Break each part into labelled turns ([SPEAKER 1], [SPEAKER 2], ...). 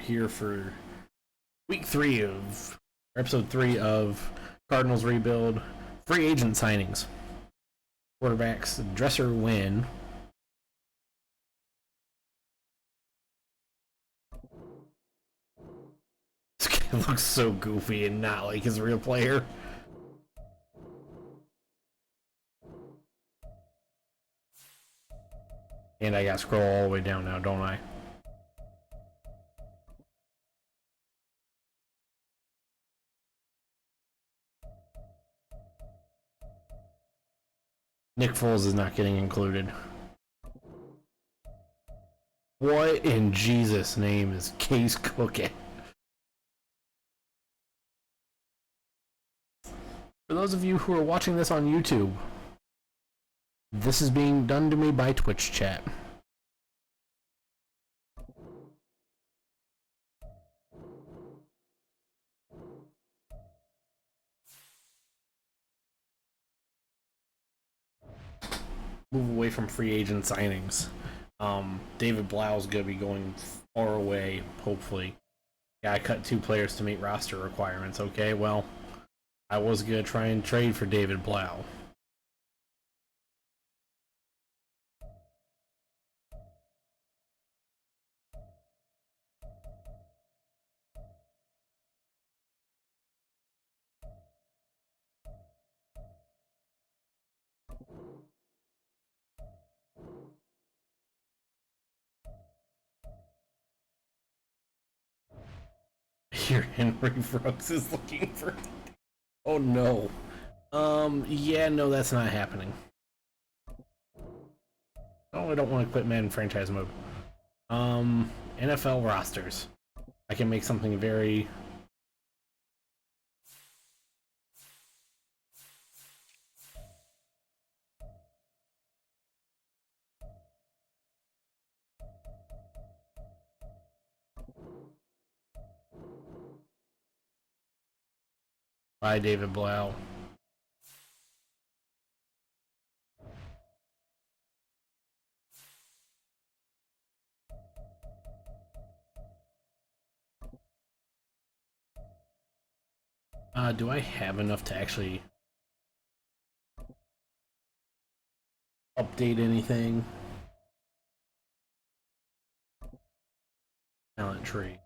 [SPEAKER 1] here for week 3 of, or episode 3 of Cardinals Rebuild. Free agent signings. Quarterbacks, Dresser win. This guy looks so goofy and not like his real player. And I gotta scroll all the way down now, don't I? Nick Foles is not getting included. What in Jesus' name is Case cooking? For those of you who are watching this on YouTube, this is being done to me by Twitch chat. Move away from free agent signings. David Blau's gonna be going far away, hopefully. Yeah, I cut 2 players to meet roster requirements. Okay, well, I was gonna try and trade for David Blau. Here, Henry Brooks is looking for. Oh no. Yeah, no, that's not happening. Oh, I don't want to quit Madden franchise mode. NFL rosters. I can make something very. By David Blau. Do I have enough to actually update anything? Talent tree.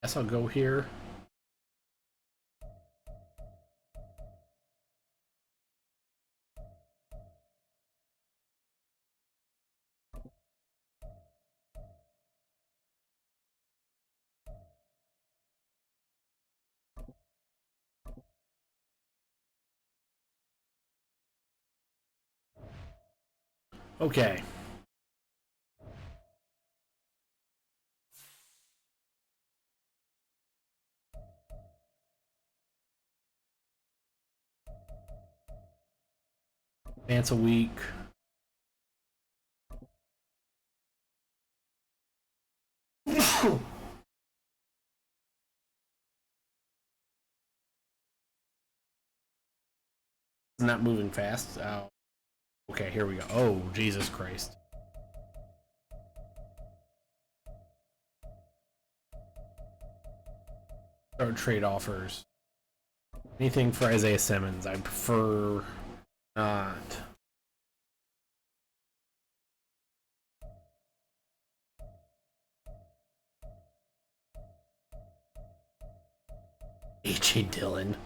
[SPEAKER 1] Guess I'll go here. Okay. Advance a week. It's not moving fast. Oh. Okay, here we go. Oh, Jesus Christ. Start trade offers. Anything for Isaiah Simmons. I prefer not. A.J. Dillon.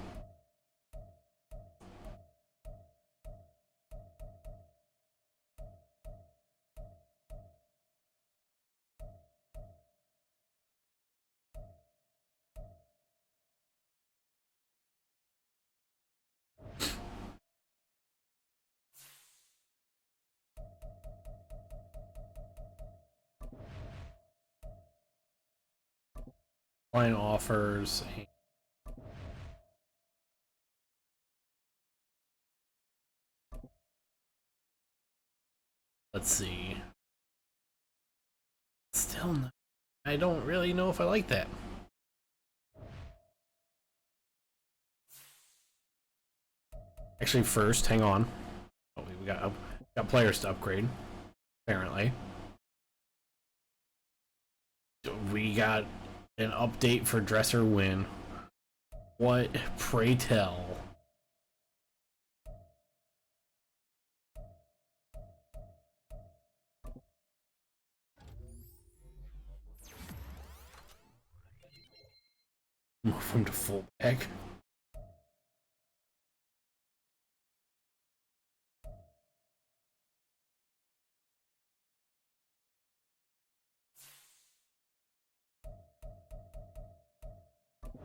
[SPEAKER 1] Line offers. Let's see. Still not. I don't really know if I like that. Actually, first, hang on. Oh, we got players to upgrade. Apparently, we got an update for Dresser Win. What? Pray tell. Move him to fullback.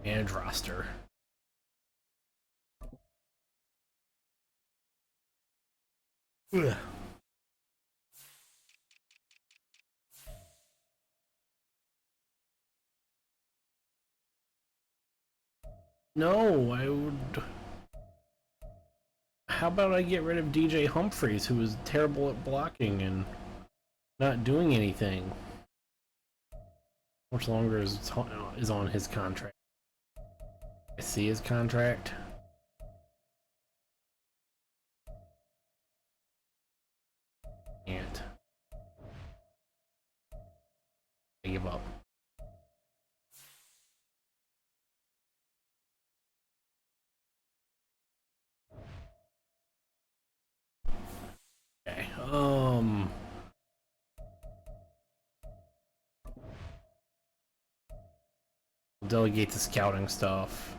[SPEAKER 1] And roster. Ugh. No, I would. How about I get rid of DJ Humphries, who is terrible at blocking and not doing anything? How much longer is on his contract? I see his contract. And I give up. Okay. Delegate the scouting stuff.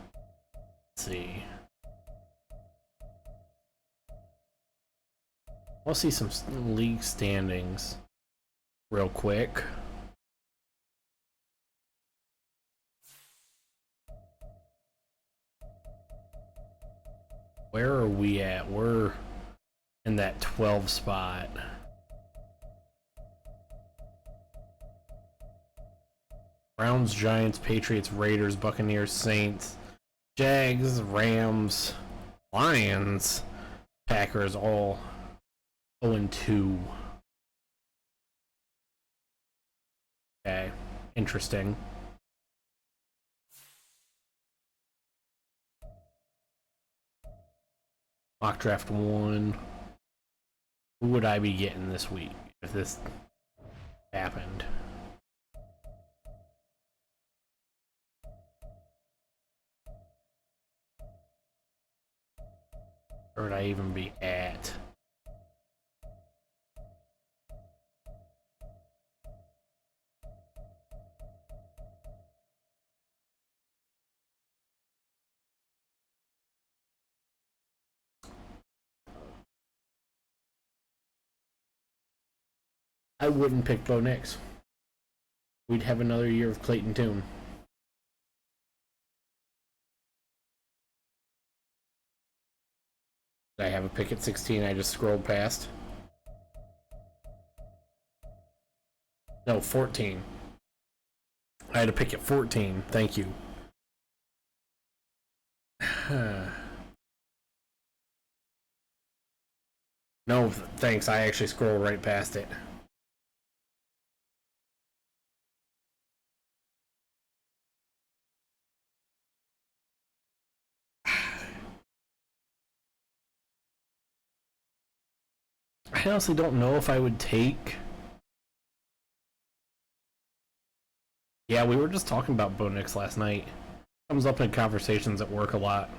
[SPEAKER 1] Let's see. I'll see some league standings real quick. Where are we at? We're in that 12 spot. Browns, Giants, Patriots, Raiders, Buccaneers, Saints, Jags, Rams, Lions, Packers, all 0-2. Okay, interesting. Mock draft 1. Who would I be getting this week if this happened? Where would I even be at? I wouldn't pick Bo Nix. We'd have another year of Clayton Tune. Did I have a pick at 16 I just scrolled past? No, 14. I had a pick at 14. Thank you. No, thanks. I actually scrolled right past it. I honestly don't know if I would take. Yeah, we were just talking about Bo Nix last night. Comes up in conversations at work a lot.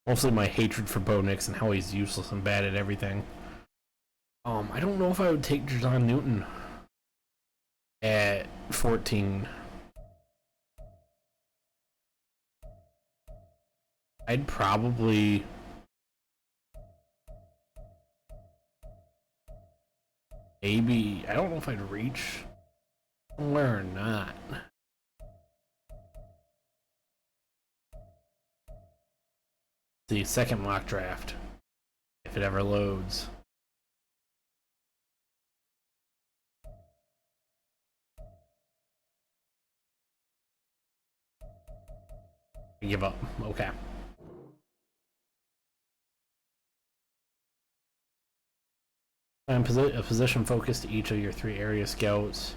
[SPEAKER 1] Mostly my hatred for Bo Nix and how he's useless and bad at everything. I don't know if I would take John Newton at 14. I'd probably maybe, I don't know if I'd reach somewhere or not. The second mock draft, if it ever loads. I give up. Okay. And a position focus to each of your 3 area scouts.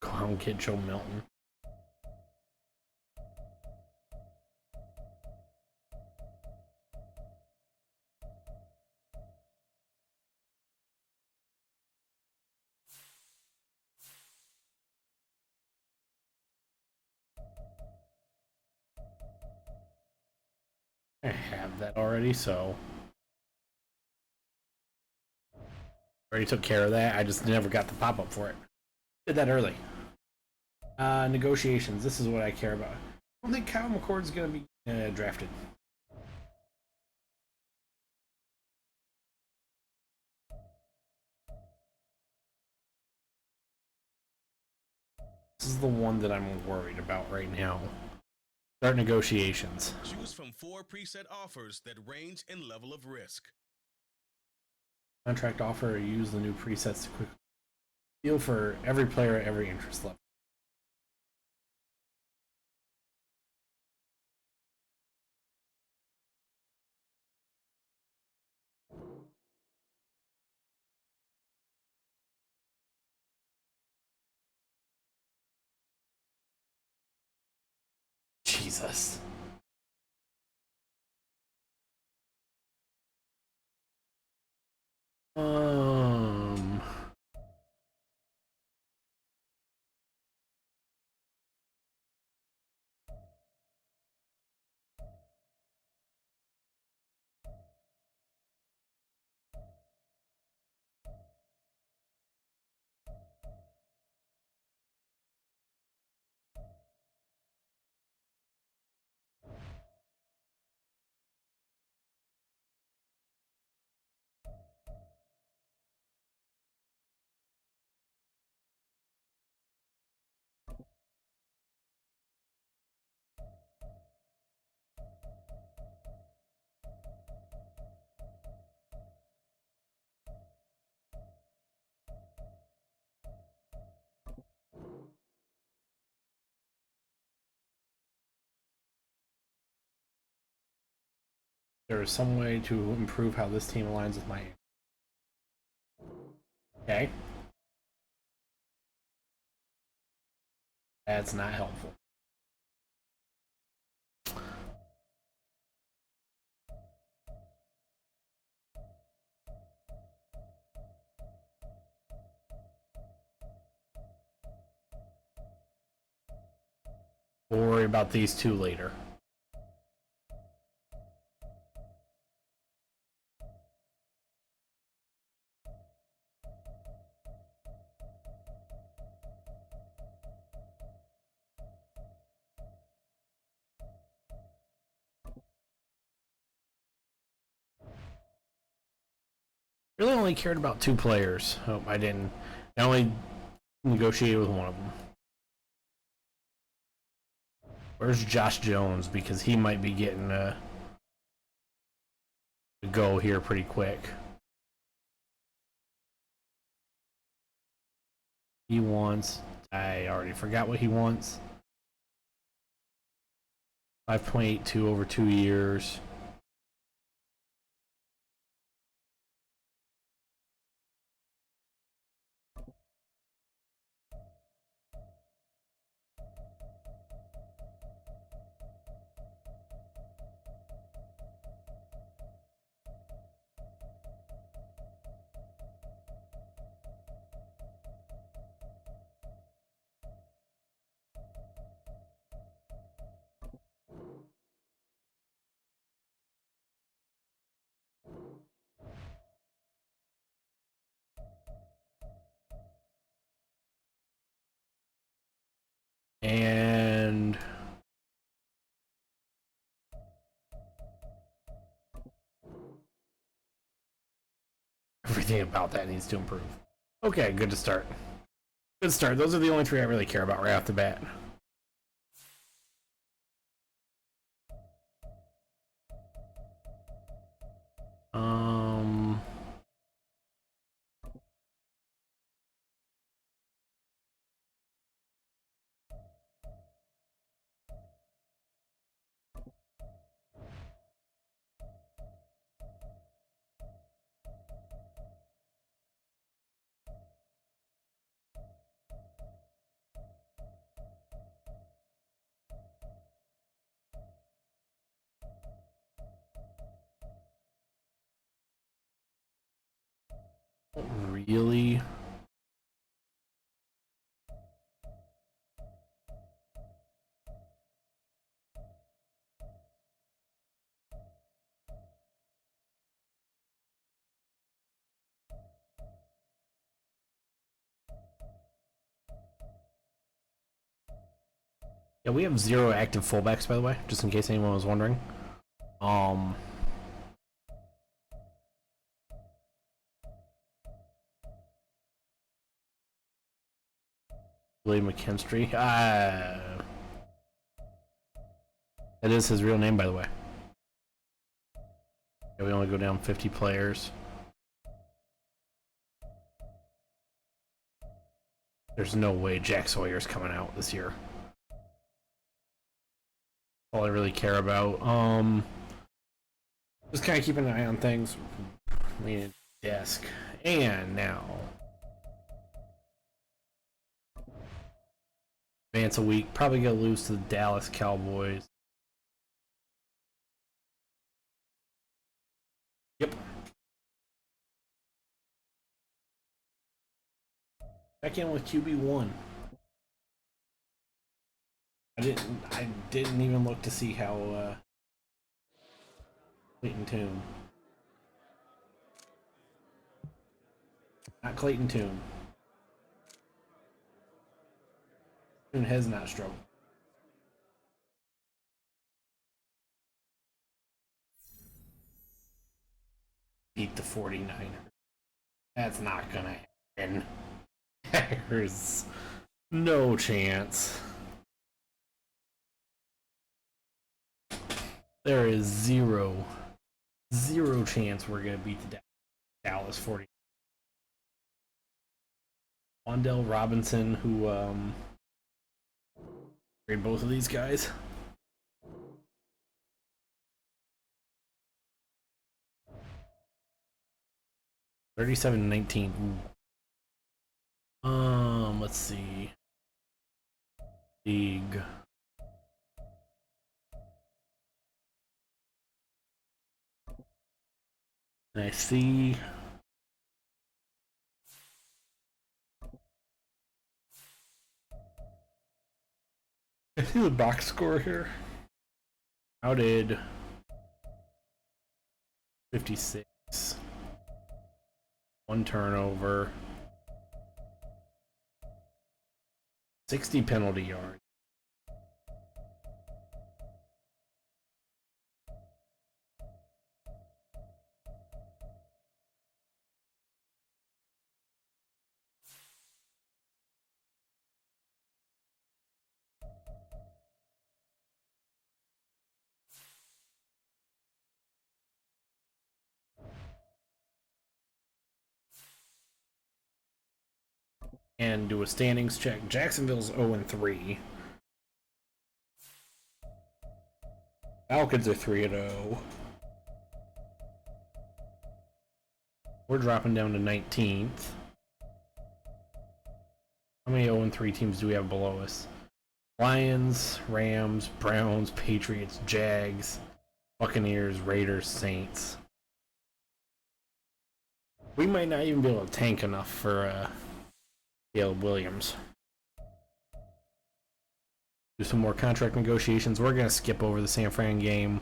[SPEAKER 1] Clown Kid Joe Milton. I have that already, so already took care of that. I just never got the pop-up for it. Did that early. Negotiations. This is what I care about. I don't think Kyle McCord's going to be drafted. This is the one that I'm worried about right now. Start negotiations.
[SPEAKER 2] Choose from 4 preset offers that range in level of risk.
[SPEAKER 1] Contract offer or use the new presets to quickly deal for every player at every interest level. Jesus. There is some way to improve how this team aligns with my aim. Okay. That's not helpful. We'll worry about these 2 later. Really only cared about 2 players. Oh, I didn't. I only negotiated with one of them. Where's Josh Jones? Because he might be getting a go here pretty quick. He wants. I already forgot what he wants. 5.82 over 2 years. And everything about that needs to improve. Okay, good to start. Good start. Those are the only 3 I really care about right off the bat. Really? Yeah, we have 0 active fullbacks, by the way, just in case anyone was wondering. William McKinstry. That is his real name, by the way. Yeah, we only go down 50 players. There's no way Jack Sawyer's coming out this year. All I really care about. Just kind of keeping an eye on things. Leaning desk. And now. Advance a week. Probably gonna lose to the Dallas Cowboys. Yep. Back in with QB1. I didn't even look to see how Clayton Tune. Not Clayton Tune. Tune has not struggled. Beat the 49ers. That's not gonna happen. There's no chance. There is zero chance we're gonna beat the Dallas 40. Wandell Robinson, who trade both of these guys. $37-19. Let's see. League. And I see. I see the box score here. How did 56? 1 turnover. 60 penalty yards. And do a standings check. Jacksonville's 0-3. Falcons are 3-0. We're dropping down to 19th. How many 0-3 teams do we have below us? Lions, Rams, Browns, Patriots, Jags, Buccaneers, Raiders, Saints. We might not even be able to tank enough for Caleb Williams. Do some more contract negotiations. We're going to skip over the San Fran game.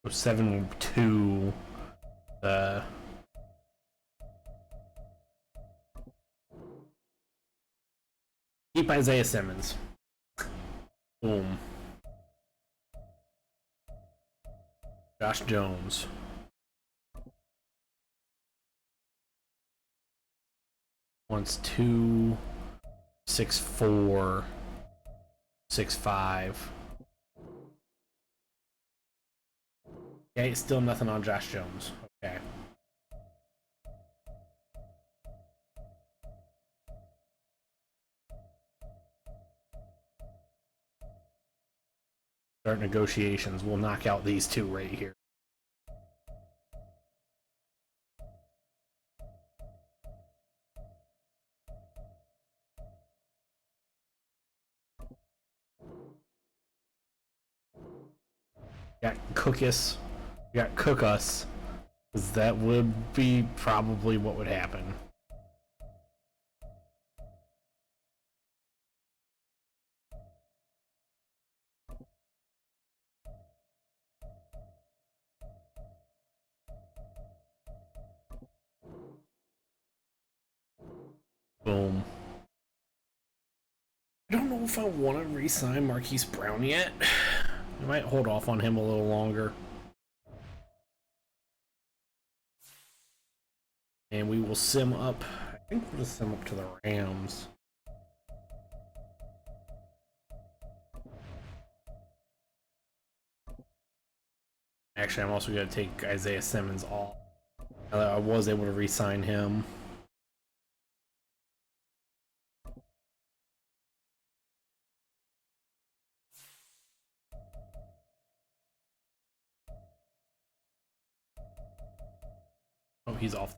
[SPEAKER 1] So 7-2. Keep Isaiah Simmons. Boom. Josh Jones. Wants 2 6'4", 6'5". Okay, still nothing on Josh Jones. Okay. Start negotiations. We'll knock out these two right here. Got cook us. Got cook us. Because that would be probably what would happen. Boom. I don't know if I want to re-sign Marquise Brown yet. I might hold off on him a little longer. And we will sim up. I think we'll just sim up to the Rams. Actually, I'm also going to take Isaiah Simmons off. I was able to re-sign him. Oh, he's off.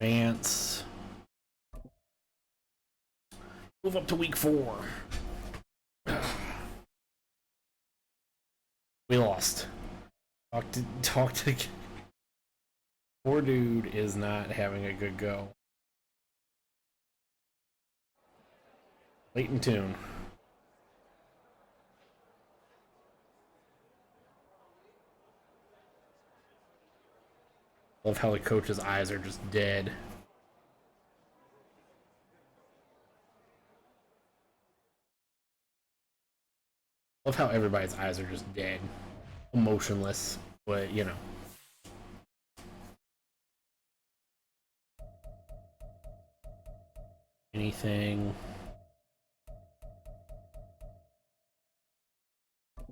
[SPEAKER 1] Advance. Move up to week 4. We lost. Talk to. Poor dude is not having a good go. Leighton Tune. Love how the coach's eyes are just dead. Love how everybody's eyes are just dead. Emotionless, but you know. Anything. Let's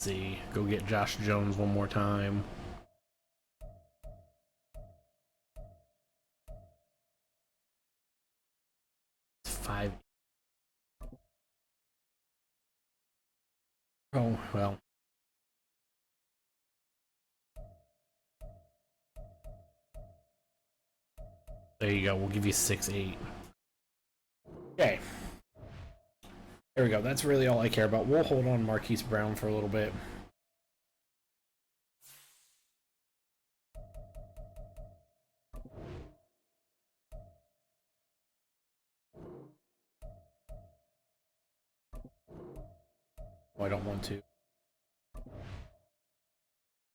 [SPEAKER 1] see. Go get Josh Jones one more time. It's 5. Oh, well. There you go. We'll give you 6-8. Okay. There we go. That's really all I care about. We'll hold on Marquise Brown for a little bit. Oh, I don't want to.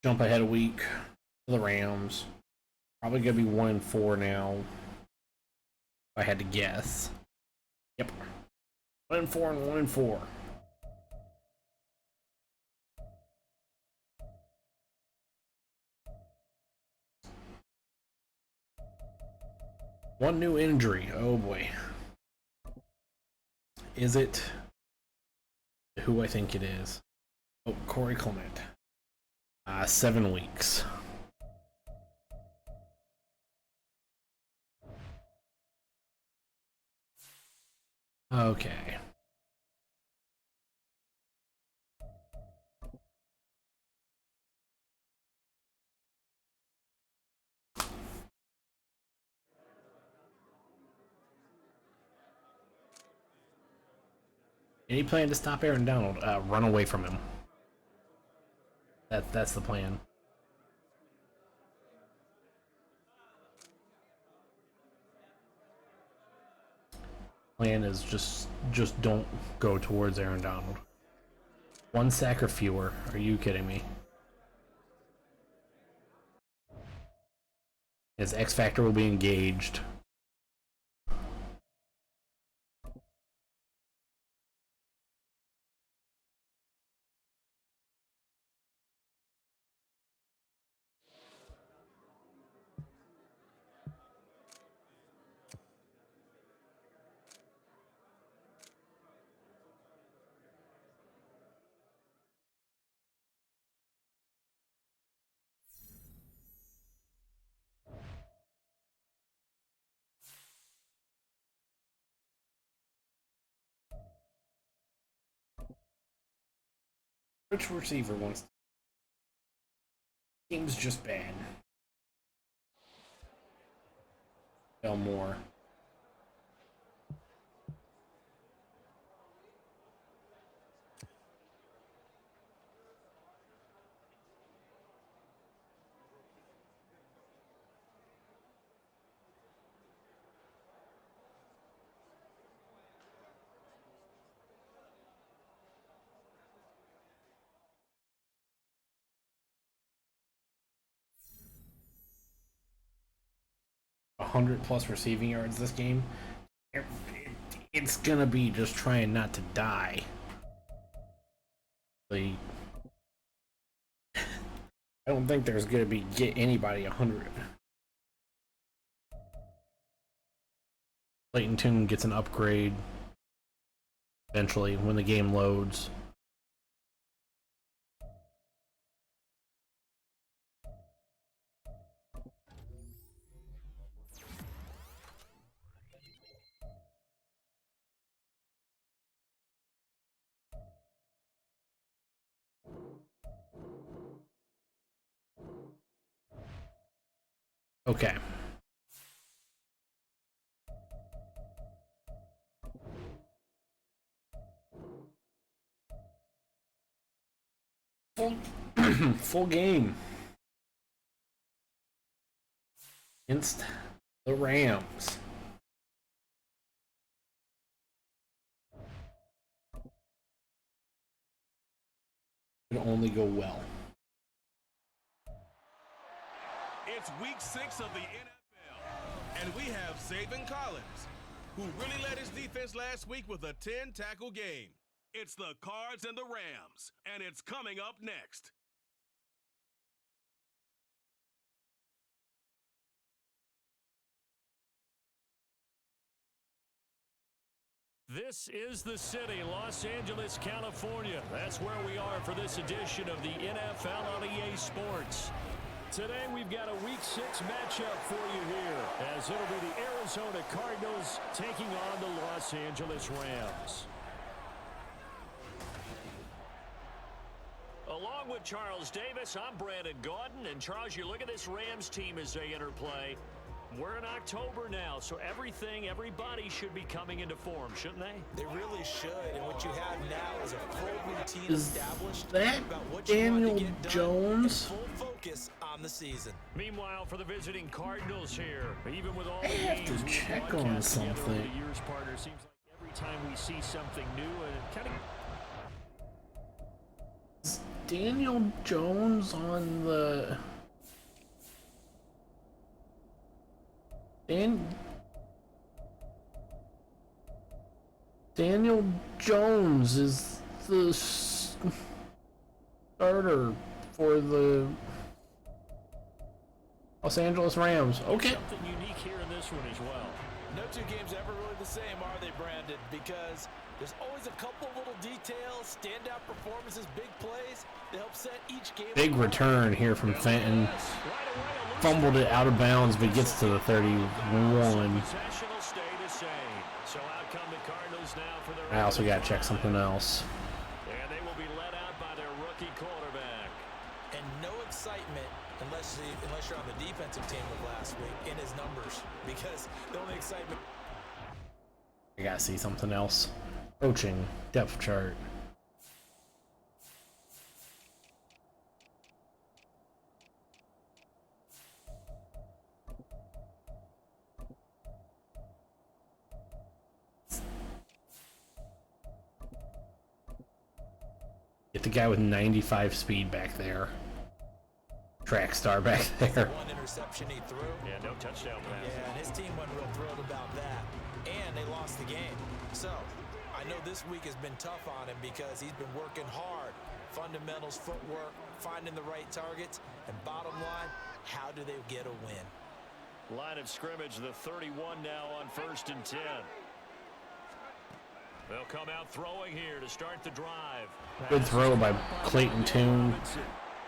[SPEAKER 1] Jump ahead a week for the Rams. Probably gonna be 1-4 now. If I had to guess. Yep. 1-4 and 1-4. One new injury. Oh boy. Is it who I think it is? Oh, Corey Clement. 7 weeks. Okay. Any plan to stop Aaron Donald? Run away from him. That's the plan. Plan is just don't go towards Aaron Donald. 1 sack or fewer. Are you kidding me? His X Factor will be engaged. Which receiver wants to? Team's just bad. Elmore. +100 receiving yards this game. It's gonna be just trying not to die. I don't think there's gonna be get anybody 100. Clayton Tune gets an upgrade eventually when the game loads. Okay. Full game against the Rams. Can only go well.
[SPEAKER 2] It's week 6 of the NFL, and we have Zaven Collins, who really led his defense last week with a 10-tackle game. It's the Cards and the Rams, and it's coming up next.
[SPEAKER 3] This is the city, Los Angeles, California. That's where we are for this edition of the NFL on EA Sports. Today we've got a Week 6 matchup for you here, as it'll be the Arizona Cardinals taking on the Los Angeles Rams. Along with Charles Davis, I'm Brandon Gordon. And Charles, you look at this Rams team as they enter play. We're in October now, so everybody should be coming into form, shouldn't they?
[SPEAKER 4] They really should, and what you have now is a full routine
[SPEAKER 1] Is
[SPEAKER 4] established
[SPEAKER 1] that
[SPEAKER 4] about what you want
[SPEAKER 1] Daniel
[SPEAKER 4] to get done
[SPEAKER 1] Jones?
[SPEAKER 4] and full focus on the season.
[SPEAKER 3] Meanwhile, for the visiting Cardinals here, even with all
[SPEAKER 1] I
[SPEAKER 3] the
[SPEAKER 1] have to
[SPEAKER 3] games we've
[SPEAKER 1] check on
[SPEAKER 3] broadcast together over
[SPEAKER 1] something.
[SPEAKER 3] the years, partner, seems like every time we see something new, and it kind of
[SPEAKER 1] Is Daniel Jones on the Daniel Jones is the starter for the Los Angeles Rams. Okay.
[SPEAKER 3] something unique here in this one as well.
[SPEAKER 4] No two games ever really the same, are they, Brandon? Because there's always a couple little details, standout performances, big plays that help set each game.
[SPEAKER 1] Big return here from Fenton. Fumbled it out of bounds, but gets to the 31.
[SPEAKER 3] Possession will stay the same. So out come the Cardinals now for their
[SPEAKER 1] I also got to check something else.
[SPEAKER 3] and they will be led out by their rookie quarterback.
[SPEAKER 4] And no excitement unless you're on the defensive team of last week in his numbers. Because the only excitement...
[SPEAKER 1] I gotta see something else. Coaching depth chart. Get the guy with 95 speed back there. Track star back there.
[SPEAKER 4] One interception he threw.
[SPEAKER 3] Yeah, no touchdown pass.
[SPEAKER 4] Yeah, and his team wasn't real thrilled about that. And they lost the game. So, I know this week has been tough on him because he's been working hard. Fundamentals, footwork, finding the right targets. And bottom line, how do they get a win?
[SPEAKER 3] Line of scrimmage, the 31 now on 1st and 10. They'll come out throwing here to start the drive.
[SPEAKER 1] Good throw by Clayton Tune.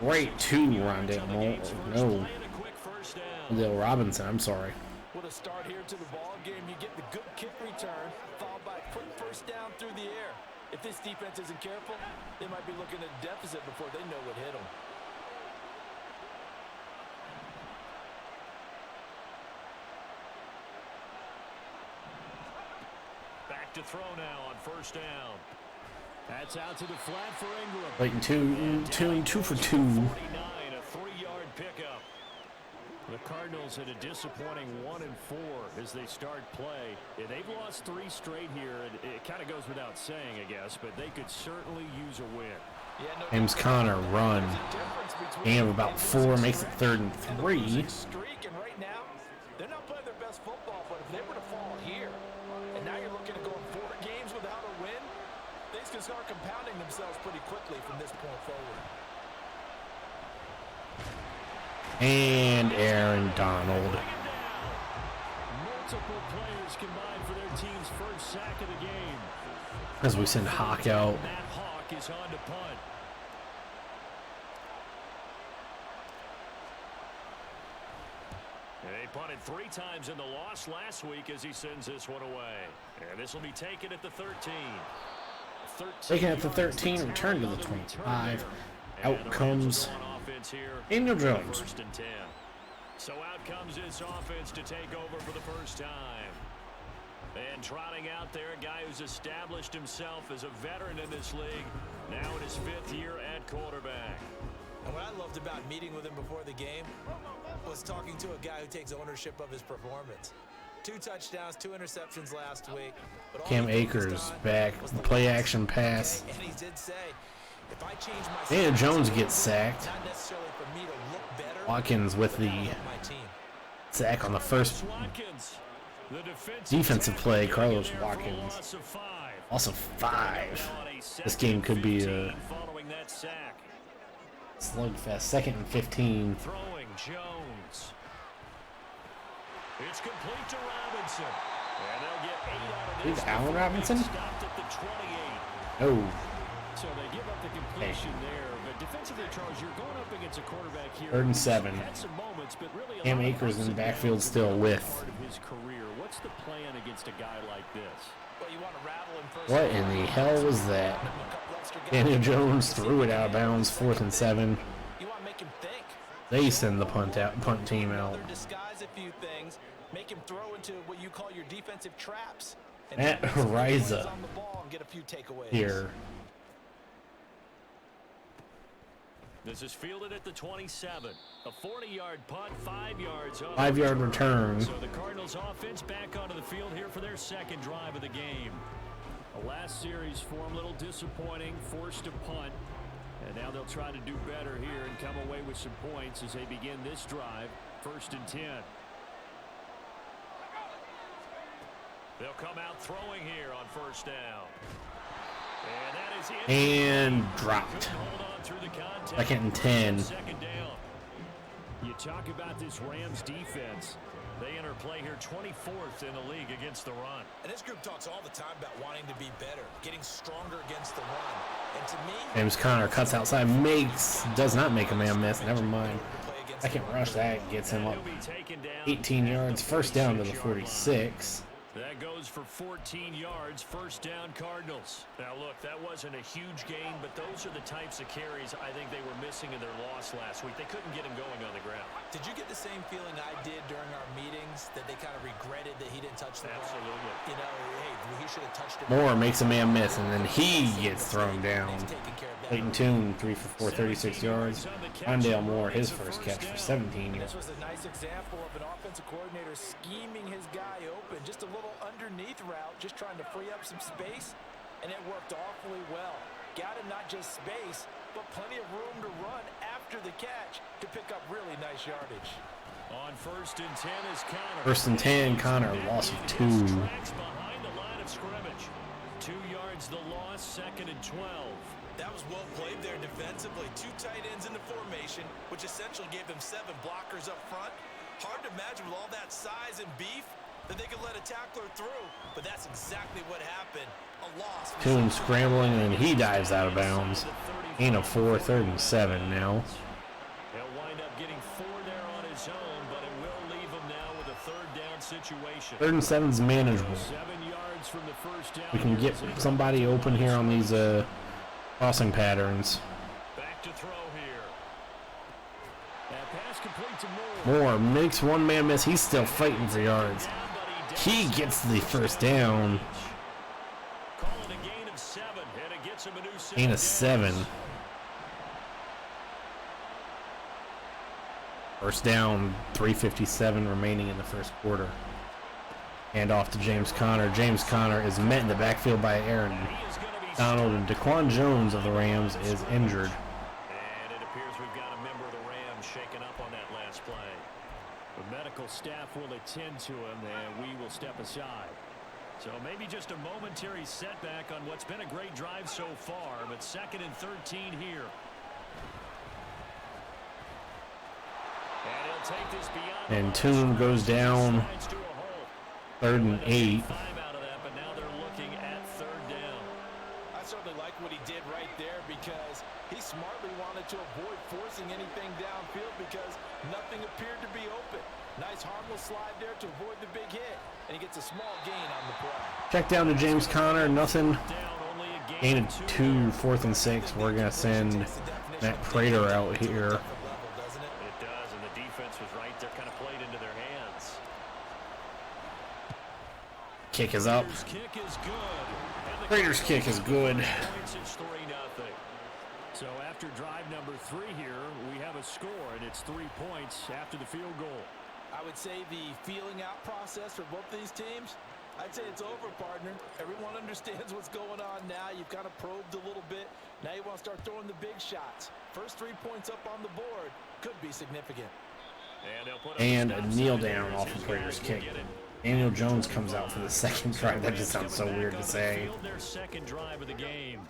[SPEAKER 1] Right to Rondale Moore. No.
[SPEAKER 3] Playing a quick first down.
[SPEAKER 1] Rondale Robinson, I'm sorry.
[SPEAKER 4] With a start here to the ball game, you get the good kick return, followed by a quick first down through the air. If this defense isn't careful, they might be looking at a deficit before they know what hit them.
[SPEAKER 3] Back to throw now on first down. That's out to the flat for Ingram.
[SPEAKER 1] Waiting two for 2.
[SPEAKER 3] 49, a 3-yard pickup. The Cardinals had a disappointing 1-4 as they start play. Yeah, they've lost 3 straight here, and it kind of goes without saying, I guess, but they could certainly use a win.
[SPEAKER 1] James Conner run. Gain of about 4 makes it 3rd and 3.
[SPEAKER 4] Streak, and right now, they're not playing their best football, but if they were to fall here, and now you're looking at going 4 games without a win, things can start compounding themselves pretty quickly from this point forward.
[SPEAKER 1] And Aaron Donald.
[SPEAKER 3] Multiple players combined for their team's first sack of the game.
[SPEAKER 1] As we send Hawk out.
[SPEAKER 3] Matt Hawk is on to punt. They punted 3 times in the loss last week as he sends this one away. And this will be taken at the 13.
[SPEAKER 1] Taken at the 13, return to the 25. Out comes Daniel Jones.
[SPEAKER 3] First and 10. So out comes this offense to take over for the first time. And trotting out there, a guy who's established himself as a veteran in this league, now in his 5th year at quarterback.
[SPEAKER 4] And what I loved about meeting with him before the game was talking to a guy who takes ownership of his performance. 2 touchdowns, 2 interceptions last week. But
[SPEAKER 1] Cam Akers back, play action pass.
[SPEAKER 4] And he did say, if I change my
[SPEAKER 1] Daniel Jones gets sacked.
[SPEAKER 4] not necessarily for me to look better,
[SPEAKER 1] Watkins with the
[SPEAKER 4] my team.
[SPEAKER 1] sack on the first
[SPEAKER 3] Watkins, the
[SPEAKER 1] defensive play. Carlos
[SPEAKER 3] tackle there for a
[SPEAKER 1] Watkins.
[SPEAKER 3] loss of 5.
[SPEAKER 1] Also 5. This game could be a
[SPEAKER 3] Following that sack.
[SPEAKER 1] slugfest. 2nd and 15.
[SPEAKER 3] Throwing Jones. It's complete to Robinson. And they'll get 8 out of this.
[SPEAKER 1] Is Allen Robinson?
[SPEAKER 3] Stopped at the 28.
[SPEAKER 1] Oh.
[SPEAKER 3] So they give up the completion there. But defensively, Charles, you're going up against a quarterback here.
[SPEAKER 1] 3rd and 7.
[SPEAKER 3] Had some moments, but really a
[SPEAKER 1] Cam
[SPEAKER 3] lot of
[SPEAKER 1] Akers in
[SPEAKER 3] ups
[SPEAKER 1] the
[SPEAKER 3] and
[SPEAKER 1] backfield
[SPEAKER 3] downs
[SPEAKER 1] still
[SPEAKER 3] in
[SPEAKER 1] with.
[SPEAKER 3] part of his career. What's the plan against a guy like this?
[SPEAKER 4] Well, you want to rattle him first.
[SPEAKER 1] What in the hell was that? Daniel Jones threw it out of bounds. 4th and 7.
[SPEAKER 4] You want to make him think.
[SPEAKER 1] They send the punt team out.
[SPEAKER 4] Rather disguise a few things, make him throw into what you call your defensive traps. And
[SPEAKER 1] Matt
[SPEAKER 4] get some points
[SPEAKER 1] Ariza
[SPEAKER 4] on the ball and get a few takeaways.
[SPEAKER 1] here.
[SPEAKER 3] This is fielded at the 27. A 40-yard punt, 5 yards up.
[SPEAKER 1] 5-yard return.
[SPEAKER 3] So the Cardinals offense back onto the field here for their 2nd drive of the game. The last series for them a little disappointing, forced to punt. And now they'll try to do better here and come away with some points as they begin this drive. 1st and 10. They'll come out throwing here on 1st down. And that is it.
[SPEAKER 1] And dropped.
[SPEAKER 3] Hold on through the contact.
[SPEAKER 1] 2nd and 10.
[SPEAKER 3] 2nd down. You talk about this Rams defense. They enter play here 24th in the league against the run.
[SPEAKER 4] And this group talks all the time about wanting to be better, getting stronger against the run. And to me,
[SPEAKER 1] James Conner cuts outside, does not make a man miss. Never mind. 2nd rush, that gets him up 18 yards. 1st down to the 46.
[SPEAKER 3] That goes for 14 yards. 1st down, Cardinals. Now, look, that wasn't a huge gain, but those are the types of carries I think they were missing in their loss last week. They couldn't get him going on the ground.
[SPEAKER 4] did you get the same feeling I did during our meetings that they kind of regretted that he didn't touch the ball?
[SPEAKER 3] Absolutely.
[SPEAKER 4] You know, hey, he should have touched it.
[SPEAKER 1] Moore makes a man miss, and then he gets thrown down.
[SPEAKER 4] He's taking care of that.
[SPEAKER 1] Clayton Tune, 3 for 4, 36 yards. Rondale Moore, his first catch for 17 yards.
[SPEAKER 4] This was a nice example of an offensive coordinator scheming his guy open. Just a little underneath route, just trying to free up some space, and it worked awfully well. Got him not just space, but plenty of room to run after the catch to pick up really nice yardage.
[SPEAKER 3] On 1st and 10 is Conner.
[SPEAKER 1] 1st and 10, Conner, loss of 2.
[SPEAKER 3] Tracks behind the line of scrimmage. 2 yards the loss, 2nd and 12.
[SPEAKER 4] That was well played there defensively. 2 tight ends in the formation, which essentially gave them 7 blockers up front. Hard to imagine with all that size and beef that they could let a tackler through, but that's exactly what happened. A loss.
[SPEAKER 1] Tune scrambling, and he dives out of bounds. Gain of 4, 3rd and 7 now.
[SPEAKER 3] He'll wind up getting 4 there on his own, but it will leave him now with a 3rd down situation.
[SPEAKER 1] 3rd and 7's manageable.
[SPEAKER 3] 7 yards from the first down.
[SPEAKER 1] We can get somebody open here on these crossing patterns.
[SPEAKER 3] Back to throw here. That pass complete to Moore.
[SPEAKER 1] Moore makes one man miss. He's still fighting for yards. He gets the first down.
[SPEAKER 3] Call it a gain of 7, and it gets him a new
[SPEAKER 1] Gain of 7. First down, 3:57 remaining in the first quarter. Hand off to James Conner. James Conner is met in the backfield by Aaron Donald, and Daquan Jones of the Rams is injured.
[SPEAKER 3] And it appears we've got a member of the Rams shaken up on that last play. The medical staff will attend to him, and we will step aside. So maybe just a momentary setback on what's been a great drive so far, but 2nd and 13 here. And he'll take this beyond.
[SPEAKER 1] And Toon goes down. 3rd and 8.
[SPEAKER 3] Out of that, but now they're looking at 3rd down.
[SPEAKER 4] I certainly like what he did right there because he smartly wanted to avoid forcing anything downfield because nothing appeared to be open. Nice harmless slide there to avoid the big hit, and he gets a small gain on the play.
[SPEAKER 1] Check down to James Conner, nothing. Gain of 2, 4th and 6. We're going to send Matt Prater out here.
[SPEAKER 3] It does, and the defense was right there, kind of played into their hands.
[SPEAKER 1] Kick is up.
[SPEAKER 3] Kick is good.
[SPEAKER 1] Prater's kick is good.
[SPEAKER 3] It's 3-0. So after drive number 3 here, we have a score, and it's 3 points after the field goal.
[SPEAKER 4] I would say the feeling out process for both these teams, I'd say it's over, partner. Everyone understands what's going on now. You've kind of probed a little bit. Now you want to start throwing the big shots. First 3 points up on the board could be significant.
[SPEAKER 1] And a kneel down off of Prater's kick. Daniel Jones comes out for the second drive. That just sounds so weird to say.
[SPEAKER 3] Their second drive of the game.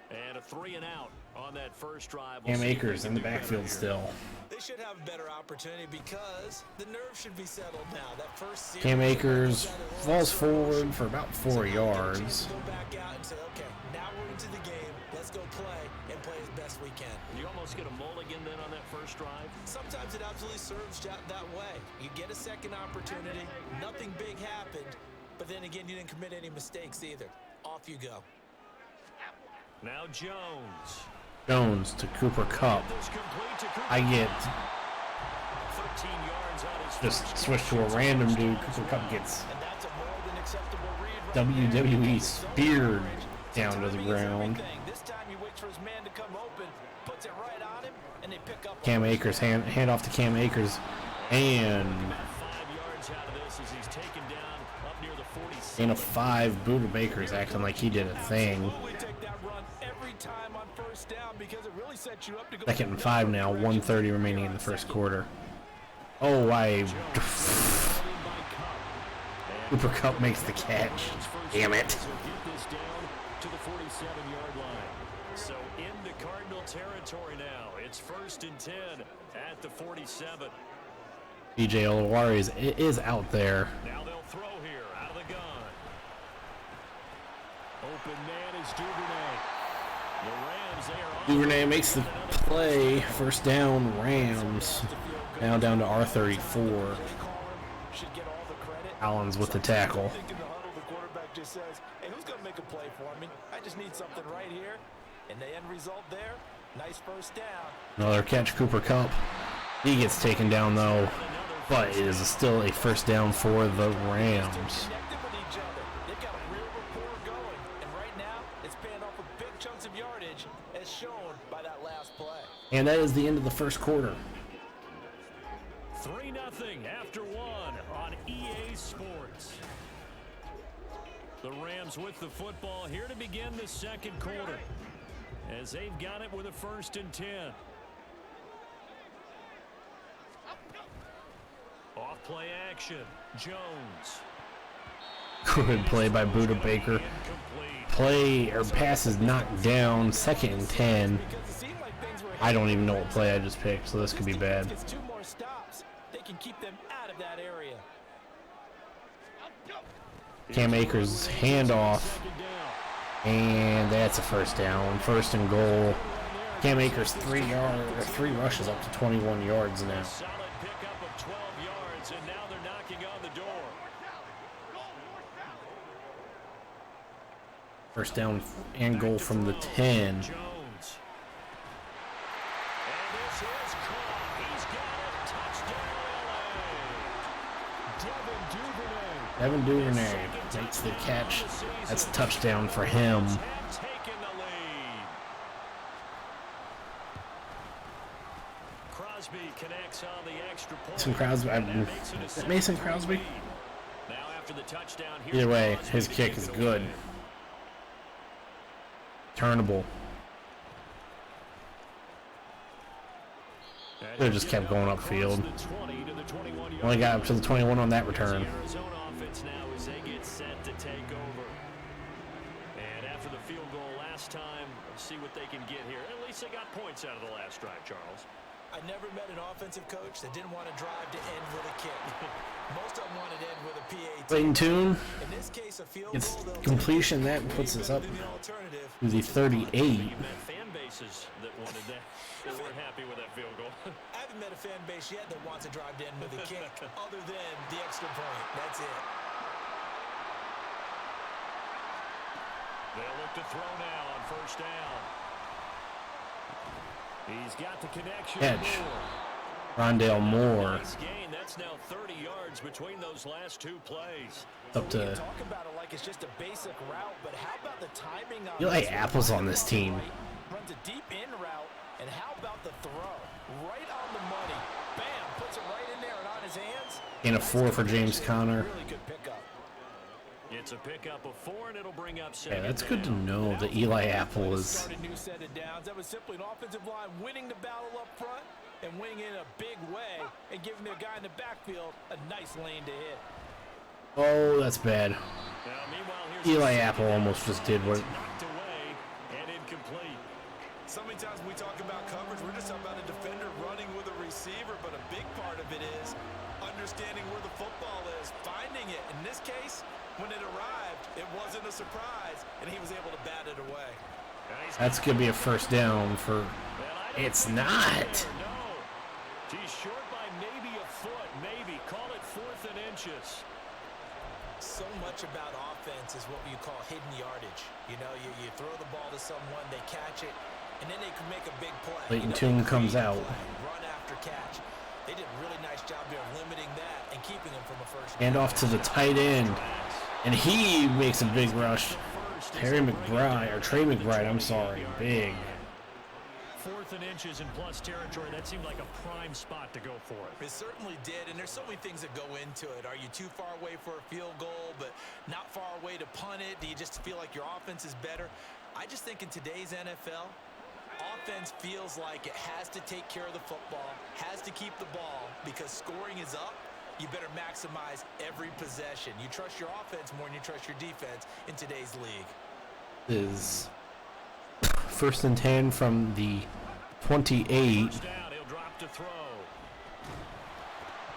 [SPEAKER 3] And a 3 and out on that first drive.
[SPEAKER 1] Cam Akers in the backfield still.
[SPEAKER 4] They should have a better opportunity because the nerves should be settled now. That first
[SPEAKER 1] Cam Akers falls forward for about 4 yards.
[SPEAKER 4] Go back out and say, okay, now we're into the game. Let's go play and play as best we can.
[SPEAKER 3] You almost get a mulligan then on that first drive.
[SPEAKER 4] Sometimes it absolutely serves that way. You get a second opportunity. Nothing big happened, but then again, you didn't commit any mistakes either. Off you go.
[SPEAKER 3] Now Jones.
[SPEAKER 1] Jones to Cooper Kupp. I get
[SPEAKER 3] 13 yards on his
[SPEAKER 1] just switch to a random dude. Cooper Kupp gets WWE speared down to the ground.
[SPEAKER 4] This time he waits for his man to come open, puts it right on him, and they pick up.
[SPEAKER 1] Cam Akers, hand off to Cam Akers, and
[SPEAKER 3] 5 yards out of this as he's taken down up near the 46.
[SPEAKER 1] in a 5, Buda Baker's acting like he did a thing. Second and 5 now, 1:30 remaining in the first quarter. Oh, Cooper Kupp makes the catch. Damn it.
[SPEAKER 3] To the 47-yard line. So into Cardinal territory now. It's 1st and 10 at the 47.
[SPEAKER 1] DJ Oluwari is out there.
[SPEAKER 3] Now they'll throw here out of the gun. Open man is Duvernay. The Rams, they are
[SPEAKER 1] Duvernay makes the play. First down, Rams. Now down to R34. Allen's with the tackle.
[SPEAKER 4] The quarterback just says, hey, who's going to make a play for me? I just need something right here. And the end result there, nice first down.
[SPEAKER 1] Another catch, Cooper Kupp. He gets taken down though, but it is still a first down for the Rams.
[SPEAKER 4] They've got a real rapport going, and right now it's paying off with big chunks of yardage as shown by that last play.
[SPEAKER 1] And that is the end of the first quarter.
[SPEAKER 3] 3-0 after 1 on EA Sports. The Rams with the football here to begin the second quarter as they've got it with a 1st and 10. Off play action. Jones.
[SPEAKER 1] Good play by Buda Baker. Pass is knocked down. 2nd and 10. I don't even know what play I just picked, so this could be bad.
[SPEAKER 4] It's 2 more stops. They can keep them out of that area.
[SPEAKER 1] Cam Akers handoff, and that's a first down. 1st and goal. Cam Akers 3 rushes up to 21 yards now.
[SPEAKER 3] Solid pickup of 12 yards, and now they're knocking on the door.
[SPEAKER 1] First down and goal from the 10.
[SPEAKER 3] Jones. And this is caught. He's got it. Touchdown, LA.
[SPEAKER 1] Devin Duvernay makes the catch. That's a touchdown for him.
[SPEAKER 3] Taking the lead. Crosby connects on the extra point.
[SPEAKER 1] Mason Crosby. Mason Crosby.
[SPEAKER 3] Now after the touchdown,
[SPEAKER 1] Either way, his kick is good. Turnable. Could have just kept going upfield. Only got up to the 21 on that return.
[SPEAKER 3] Arizona offense now as they get set to take over. And after the field goal last time, let's see what they can get here. At least they got points out of the last drive, Charles.
[SPEAKER 4] I never met an offensive coach that didn't want to drive to end with a kick. Most of them wanted to end with a PAT.
[SPEAKER 1] Clayton Tune
[SPEAKER 4] In this case, a field
[SPEAKER 1] gets
[SPEAKER 4] goal, they'll
[SPEAKER 1] completion.
[SPEAKER 4] take
[SPEAKER 1] That puts us up
[SPEAKER 4] the alternative.
[SPEAKER 1] to the 38.
[SPEAKER 3] You've met fan bases that wanted that. They weren't happy with that field goal.
[SPEAKER 4] I haven't met a fan base yet that wants to drive to end with a kick other than the extra point. That's it.
[SPEAKER 3] They'll look to throw now on first down. He's got the connection.
[SPEAKER 1] Catch. Rondale Moore.
[SPEAKER 3] Nice gain. That's now 30 yards between those last two plays.
[SPEAKER 1] Up to
[SPEAKER 4] Talk about it like it's just a basic route, but how about the timing on
[SPEAKER 1] Eli
[SPEAKER 4] this?
[SPEAKER 1] Apple's on this team.
[SPEAKER 4] Runs a deep in route, and how about the throw? Right on the money. Bam, puts it right in there and on his hands.
[SPEAKER 1] and a 4 for James Conner.
[SPEAKER 4] Really good pickup.
[SPEAKER 3] It's a pickup of 4, and it'll bring up
[SPEAKER 1] Yeah,
[SPEAKER 3] 7.
[SPEAKER 1] that's good to know that Eli Apple is.
[SPEAKER 4] Started new set of downs. That was simply an offensive line winning the battle up front and winning in a big way and giving the guy in the backfield a nice lane to hit.
[SPEAKER 1] Oh, that's bad.
[SPEAKER 3] Now, meanwhile, here's
[SPEAKER 1] Eli Apple almost just did what.
[SPEAKER 3] knocked away and incomplete.
[SPEAKER 4] So many times when we talk about coverage, we're just talking about a defender running with a receiver, but a big part of it is understanding where the football is, finding it. In this case, when it arrived, it wasn't a surprise, and he was able to bat it away.
[SPEAKER 1] That's gonna be a first down for. It's not.
[SPEAKER 3] No. He's short by maybe a foot, maybe. Call it 4th and inches.
[SPEAKER 4] So much about offense is what you call hidden yardage. You know, you throw the ball to someone, they catch it, and then they can make a big play.
[SPEAKER 1] Clayton
[SPEAKER 4] You know,
[SPEAKER 1] Tune
[SPEAKER 4] they
[SPEAKER 1] comes
[SPEAKER 4] create a
[SPEAKER 1] out.
[SPEAKER 4] play, run after catch. They did a really nice job there of limiting that and keeping him from a first
[SPEAKER 1] And off to the tight end. And he makes a big rush. Trey McBride, I'm sorry. Big.
[SPEAKER 3] 4th and inches in plus territory. That seemed like a prime spot to go for it.
[SPEAKER 4] It certainly did, and there's so many things that go into it. Are you too far away for a field goal, but not far away to punt it? Do you just feel like your offense is better? I just think in today's NFL, offense feels like it has to take care of the football, has to keep the ball, because scoring is up. You better maximize every possession. You trust your offense more than you trust your defense in today's league.
[SPEAKER 1] Is 1st and 10 from the 28.
[SPEAKER 3] First down, he'll drop to throw.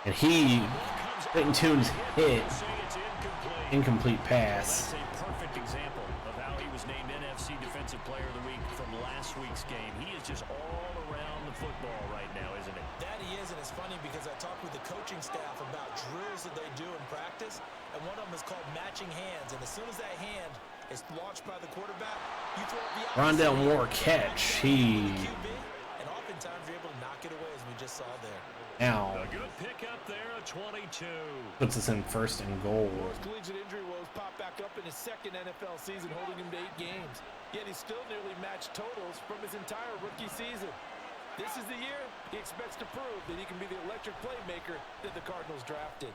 [SPEAKER 1] And Clayton Tune's hit.
[SPEAKER 3] Say it's incomplete.
[SPEAKER 1] Incomplete pass.
[SPEAKER 3] That's a perfect example of how he was named NFC Defensive Player of the Week from last week's game. He is just all around the football right now, isn't he?
[SPEAKER 4] That he is, and it's funny because I talked with the coaching staff about drills that they do in practice, and one of them is called matching hands. And as soon as that hand is launched by the quarterback, you throw it the opposite.
[SPEAKER 1] Rondale Moore catch. He
[SPEAKER 4] QB, and oftentimes you're able to knock it away, as we just saw there.
[SPEAKER 1] now
[SPEAKER 3] A good pickup there, a 22.
[SPEAKER 1] puts us in 1st and goal.
[SPEAKER 5] Moore's collegiate injury woes popped back up in his 2nd NFL season, holding him to 8 games. Yet he still nearly matched totals from his entire rookie season. This is the year he expects to prove that he can be the electric playmaker that the Cardinals drafted.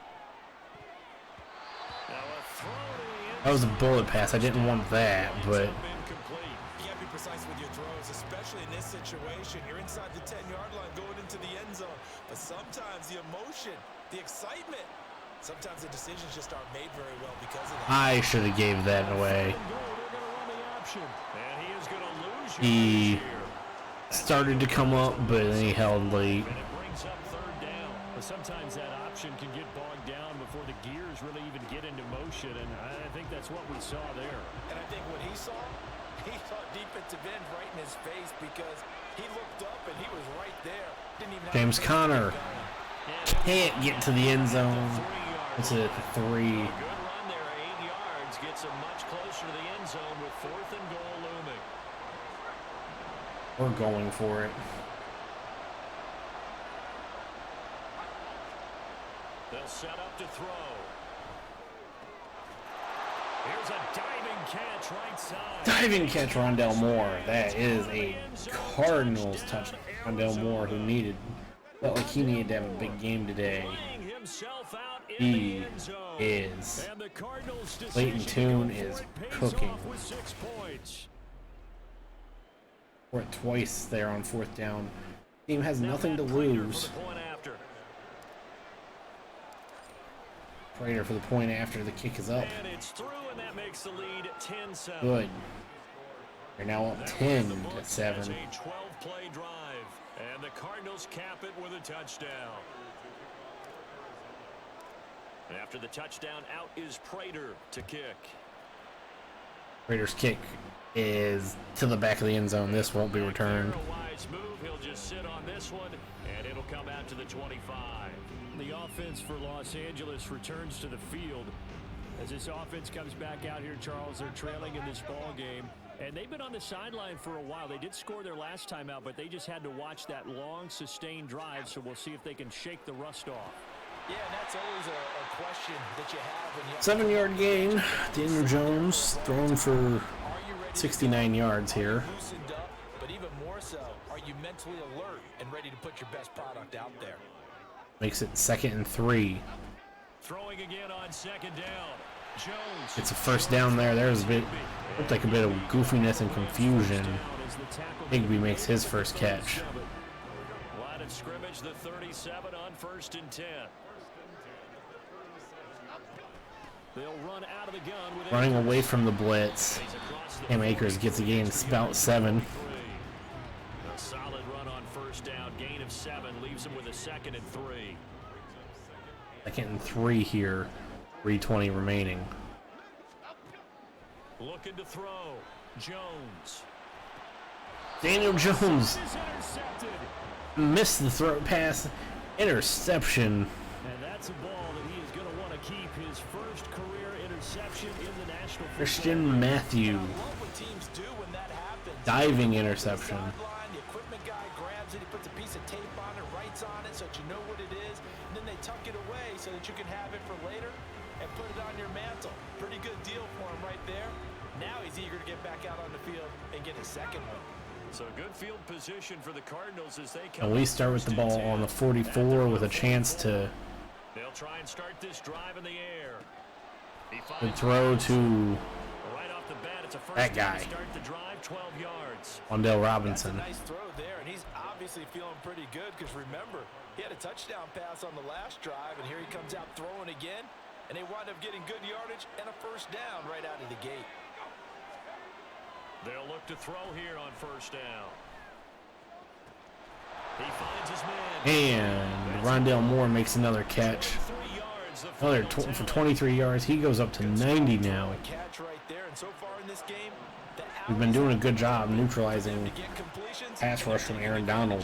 [SPEAKER 3] Now a throw to the end
[SPEAKER 1] That was a bullet pass. I didn't want that, but
[SPEAKER 3] incomplete.
[SPEAKER 4] You can't be precise with your throws, especially in this situation. You're inside the 10-yard line going into the end zone. But sometimes the emotion, the excitement, sometimes the decisions just aren't made very well because of that.
[SPEAKER 1] I should have gave that away.
[SPEAKER 3] They're going to run the option. And he is going to lose
[SPEAKER 1] He
[SPEAKER 3] here.
[SPEAKER 1] started to come up, but then he held late.
[SPEAKER 3] And it brings up 3rd down. But sometimes that option can get bogged down before the gears really even get into motion, and I think that's what we saw there.
[SPEAKER 4] And I think what he saw defensive end right in his face because he looked up and he was right there. Didn't even have
[SPEAKER 1] James
[SPEAKER 4] to
[SPEAKER 1] Conner can't get to the end zone.
[SPEAKER 3] 3 yards.
[SPEAKER 1] It's at the 3.
[SPEAKER 3] Good run there, 8 yards, gets him much closer to the end zone with 4
[SPEAKER 1] We're going for it.
[SPEAKER 3] They'll set up to throw. Here's a diving catch right side.
[SPEAKER 1] Diving catch, Rondell Moore. That is a Cardinals touchdown. Rondell Moore, who felt like he needed to have a big game today. He is. Clayton Tune is cooking. We're at twice there on 4th down. Team has nothing to lose. Prater for the point after. The kick is up.
[SPEAKER 3] And it's through, and that makes the lead 10-7.
[SPEAKER 1] Good. They're now up 10-7.
[SPEAKER 3] A 12-play drive, and the Cardinals cap it with a touchdown. After the touchdown, out is Prater to kick.
[SPEAKER 1] Prater's kick is to the back of the end zone. This won't be returned.
[SPEAKER 3] A wise move. He'll just sit on this one, and it'll come out to the 25. The offense for Los Angeles returns to the field. As this offense comes back out here, Charles, they're trailing in this ball game. And they've been on the sideline for a while. They did score their last time out, but they just had to watch that long, sustained drive, so we'll see if they can shake the rust off.
[SPEAKER 4] Yeah, and that's always a question that you have.
[SPEAKER 1] 7-yard gain. Daniel Jones throwing for 69 yards here.
[SPEAKER 4] Loosened up, but even more so, are you mentally alert and ready to put your best product out there?
[SPEAKER 1] Makes it 2nd and 3.
[SPEAKER 3] Throwing again on 2nd down. Jones.
[SPEAKER 1] It's a 1st down there. There's looked like a bit of goofiness and confusion. Higbee makes his first catch.
[SPEAKER 3] Line of scrimmage, the 37 on 1st and 10. They'll run out of the gun with
[SPEAKER 1] Running away from the blitz. Cam Akers gets a gain of about 7.
[SPEAKER 3] A solid run on 1st down, gain of 7, leaves him with a 2nd and 3.
[SPEAKER 1] 2nd and 3 here. 3:20 remaining.
[SPEAKER 3] Looking to throw. Jones.
[SPEAKER 1] Daniel Jones
[SPEAKER 3] Is intercepted.
[SPEAKER 1] missed the throw pass. Interception.
[SPEAKER 3] And that's a ball that he is going to want to keep, his first career interception in the National Football
[SPEAKER 1] Christian Matthew.
[SPEAKER 4] I love what teams do when that happens.
[SPEAKER 1] Diving interception.
[SPEAKER 4] Sideline, the equipment guy grabs it, he puts a piece of tape on it, writes on it so that you know what it is, and then they tuck it away so that you can have it for later and put it on your mantle. Pretty good deal for him right there. Now he's eager to get back out on the field and get his 2nd one.
[SPEAKER 3] So good field position for the Cardinals as they come.
[SPEAKER 1] And we start with the ball on the 44 with a chance to
[SPEAKER 3] They'll try and start this drive in the air.
[SPEAKER 1] the throw to
[SPEAKER 3] Right off the bat, it's a first
[SPEAKER 1] that
[SPEAKER 3] down
[SPEAKER 1] guy.
[SPEAKER 3] to start the drive, 12 yards.
[SPEAKER 1] Wandale
[SPEAKER 4] That's a
[SPEAKER 1] Robinson.
[SPEAKER 4] nice throw there, and he's obviously feeling pretty good because remember, he had a touchdown pass on the last drive, and here he comes out throwing again, and they wind up getting good yardage and a 1st down right out of the gate.
[SPEAKER 3] They'll look to throw here on 1st down. He finds his man.
[SPEAKER 1] And Rondell Moore makes another catch.
[SPEAKER 3] 3 yards.
[SPEAKER 1] Another for 23 yards. He goes up to 90 now.
[SPEAKER 4] Catch right there, and so far in this game,
[SPEAKER 1] We've been doing a good job neutralizing
[SPEAKER 4] to get completions.
[SPEAKER 1] pass rush from Aaron Donald.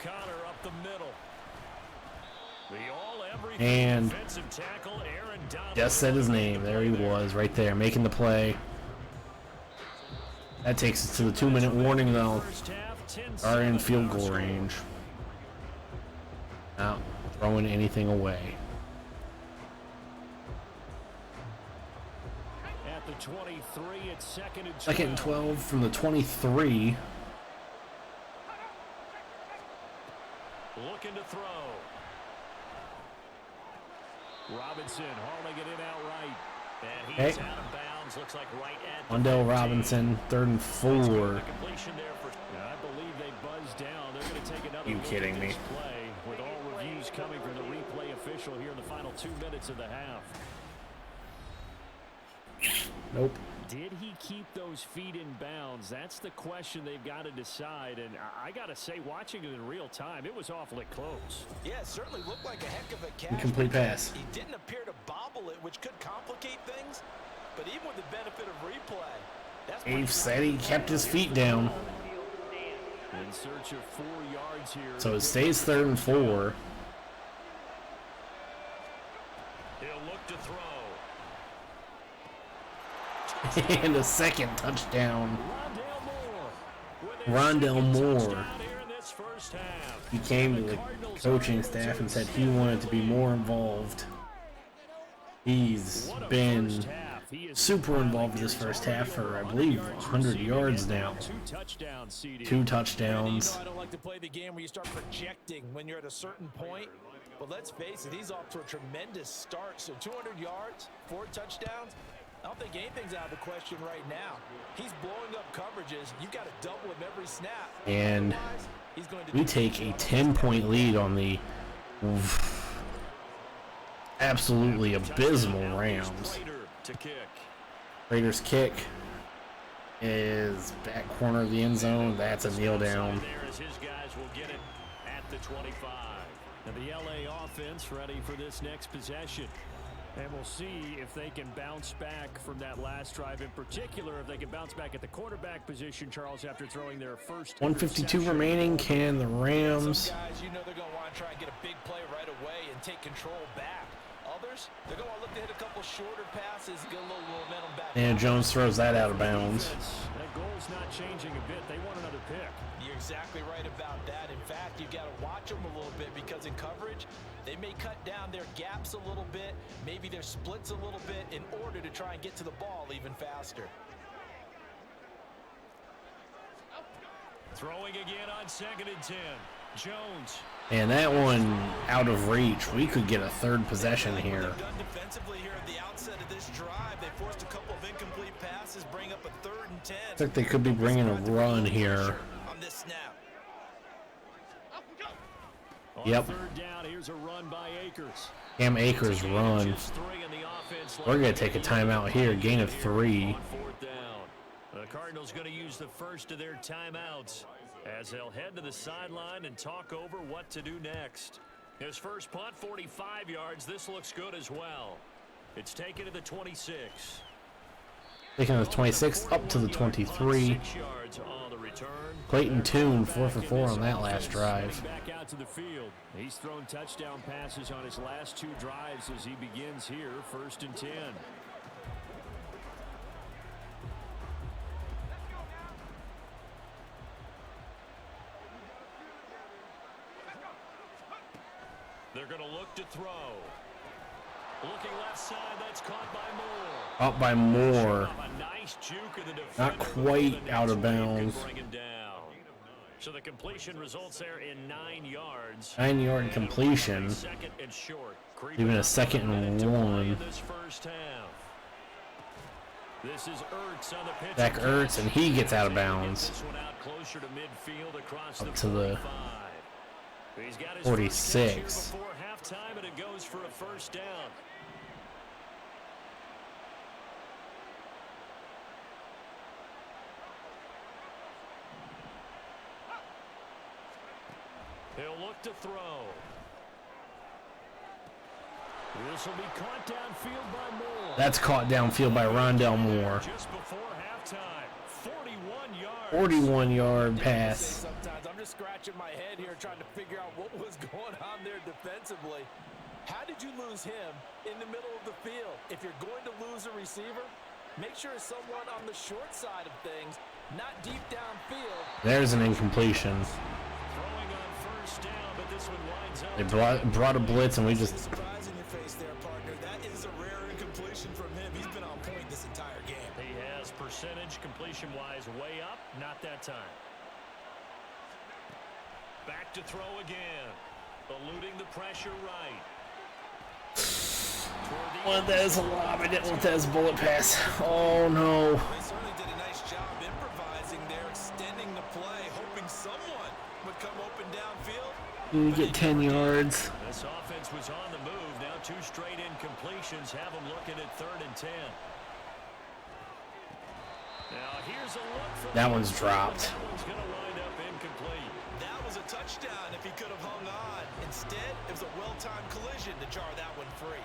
[SPEAKER 3] Connor up the middle. The all-everything
[SPEAKER 1] And
[SPEAKER 3] defensive tackle, Aaron Donald.
[SPEAKER 1] just said his name. There he was, right there, making the play. That takes us to the 2-minute warning, though.
[SPEAKER 3] First half, 10-7
[SPEAKER 1] Are in field goal range. Not throwing anything away.
[SPEAKER 3] At the 23, it's 2nd and 12.
[SPEAKER 1] 2nd and 12 from the 23.
[SPEAKER 3] Looking to throw. Robinson hauling it in outright. And he's
[SPEAKER 1] Okay.
[SPEAKER 3] out of bounds. Looks like right at the
[SPEAKER 1] Wandale
[SPEAKER 3] 15.
[SPEAKER 1] Robinson, 3rd and 4.
[SPEAKER 3] Completion there for. I believe they buzzed down. They're going to take another
[SPEAKER 1] You
[SPEAKER 3] look
[SPEAKER 1] kidding
[SPEAKER 3] at
[SPEAKER 1] me?
[SPEAKER 3] this play with all reviews coming from the replay official here in the final 2 minutes of the half.
[SPEAKER 1] Nope.
[SPEAKER 3] Did he keep those feet in bounds? That's the question they've got to decide. And I got to say, watching it in real time, it was awfully close.
[SPEAKER 4] Yeah, it certainly looked like a heck of a catch.
[SPEAKER 1] Incomplete pass.
[SPEAKER 4] He didn't appear to bobble it, which could complicate things. But even with the benefit of replay, that's
[SPEAKER 1] Dave said he kept his feet down.
[SPEAKER 3] In search of 4 yards here.
[SPEAKER 1] So it stays 3rd and 4.
[SPEAKER 3] He'll look to throw.
[SPEAKER 1] And a 2nd touchdown.
[SPEAKER 3] Rondale Moore.
[SPEAKER 1] Rondell Moore.
[SPEAKER 3] Here in this first half.
[SPEAKER 1] He came to the coaching staff and said he wanted to be more involved. He's been super involved in this first half for, I believe, 100 yards now. 2 touchdowns.
[SPEAKER 4] I don't like to play the game where you start projecting when you're at a certain point. But let's face it, he's off to a tremendous start. So 200 yards, 4 touchdowns. I don't think anything's out of the question right now. He's blowing up coverages. You've got to double him every snap.
[SPEAKER 1] And we take a 10-point lead on the absolutely abysmal Rams. Raiders kick is back corner of the end zone. That's a kneel down.
[SPEAKER 3] His guys will get it at the 25. And the LA offense ready for this next possession. And we'll see if they can bounce back from that last drive in particular, if they can bounce back at the quarterback position, Charles, after throwing their first
[SPEAKER 1] 152 remaining. Can the Rams?
[SPEAKER 4] Some guys, you know they're going to want to try and get a big play right away and take control back. Others, they're going to look to hit a couple shorter passes, get a little momentum back.
[SPEAKER 1] And Jones throws that out of bounds.
[SPEAKER 3] That goal's not changing a bit. They want another pick.
[SPEAKER 4] You're exactly right about that. In fact, you've got to watch them a little bit because in coverage, they may cut down their gaps a little bit, maybe their splits a little bit in order to try and get to the ball even faster.
[SPEAKER 3] Throwing again on 2nd and 10. Jones.
[SPEAKER 1] And that one out of reach. We could get a third possession here.
[SPEAKER 4] Done defensively here at the outset of this drive. They forced a couple of incomplete passes, bring up a 3rd and 10.
[SPEAKER 1] I think they could be bringing a run here.
[SPEAKER 4] On this snap.
[SPEAKER 1] Yep.
[SPEAKER 3] 3rd down, here's a run by Akers.
[SPEAKER 1] Cam Akers run. We're going to take a timeout here. Gain of 3.
[SPEAKER 3] On 4th down. The Cardinals going to use the first of their timeouts as they'll head to the sideline and talk over what to do next. His first punt, 45 yards. This looks good as well. It's taken to the 26.
[SPEAKER 1] Taking the 26 up to the 23. Clayton Tune 4 for 4 on that last drive.
[SPEAKER 3] Back out to the field. He's thrown touchdown passes on his last 2 drives as he begins here, 1st and 10. They're going to look to throw. Looking left side, that's caught by Moore.
[SPEAKER 1] Up by Moore.
[SPEAKER 3] A nice juke of the defender.
[SPEAKER 1] Not quite out of bounds.
[SPEAKER 3] Bring him down. So the completion results there in 9 yards.
[SPEAKER 1] 9-yard completion.
[SPEAKER 3] Second and short.
[SPEAKER 1] Even a 2nd and 1.
[SPEAKER 3] This first half. This is Ertz on the pitch.
[SPEAKER 1] Zach Ertz, and he gets out of bounds.
[SPEAKER 3] This one out closer to midfield across
[SPEAKER 1] Up
[SPEAKER 3] the
[SPEAKER 1] to the
[SPEAKER 3] 45. He's got his
[SPEAKER 1] 46.
[SPEAKER 3] before halftime, and it goes for a first down. He'll look to throw. This will be caught downfield by Moore.
[SPEAKER 1] That's caught downfield by Rondell Moore.
[SPEAKER 3] Just before halftime, 41 yards.
[SPEAKER 1] 41-yard pass.
[SPEAKER 4] Sometimes I'm just scratching my head here trying to figure out what was going on there defensively. How did you lose him in the middle of the field? If you're going to lose a receiver, make sure it's someone on the short side of things, not deep downfield.
[SPEAKER 1] There's an incompletion.
[SPEAKER 3] Throwing on first down, but this one winds up.
[SPEAKER 1] They brought a blitz, and we just...
[SPEAKER 4] Surprise in your face there, partner. That is a rare incompletion from him. He's been on point this entire game.
[SPEAKER 3] He has percentage completion-wise way up, not that time. Back to throw again. Eluding the pressure right.
[SPEAKER 1] Want that as a lob. I didn't want that as a bullet pass. Oh, no.
[SPEAKER 4] They certainly did a nice job improvising there, extending the play, hoping someone would come open downfield.
[SPEAKER 1] You get 10 yards.
[SPEAKER 3] This offense was on the move. Now 2 straight incompletions have them looking at 3rd and 10. Now here's a look for
[SPEAKER 1] That one's dropped.
[SPEAKER 3] That one's going to wind up incomplete.
[SPEAKER 4] That was a touchdown if he could have hung on. Instead, it was a well-timed collision to jar that one free.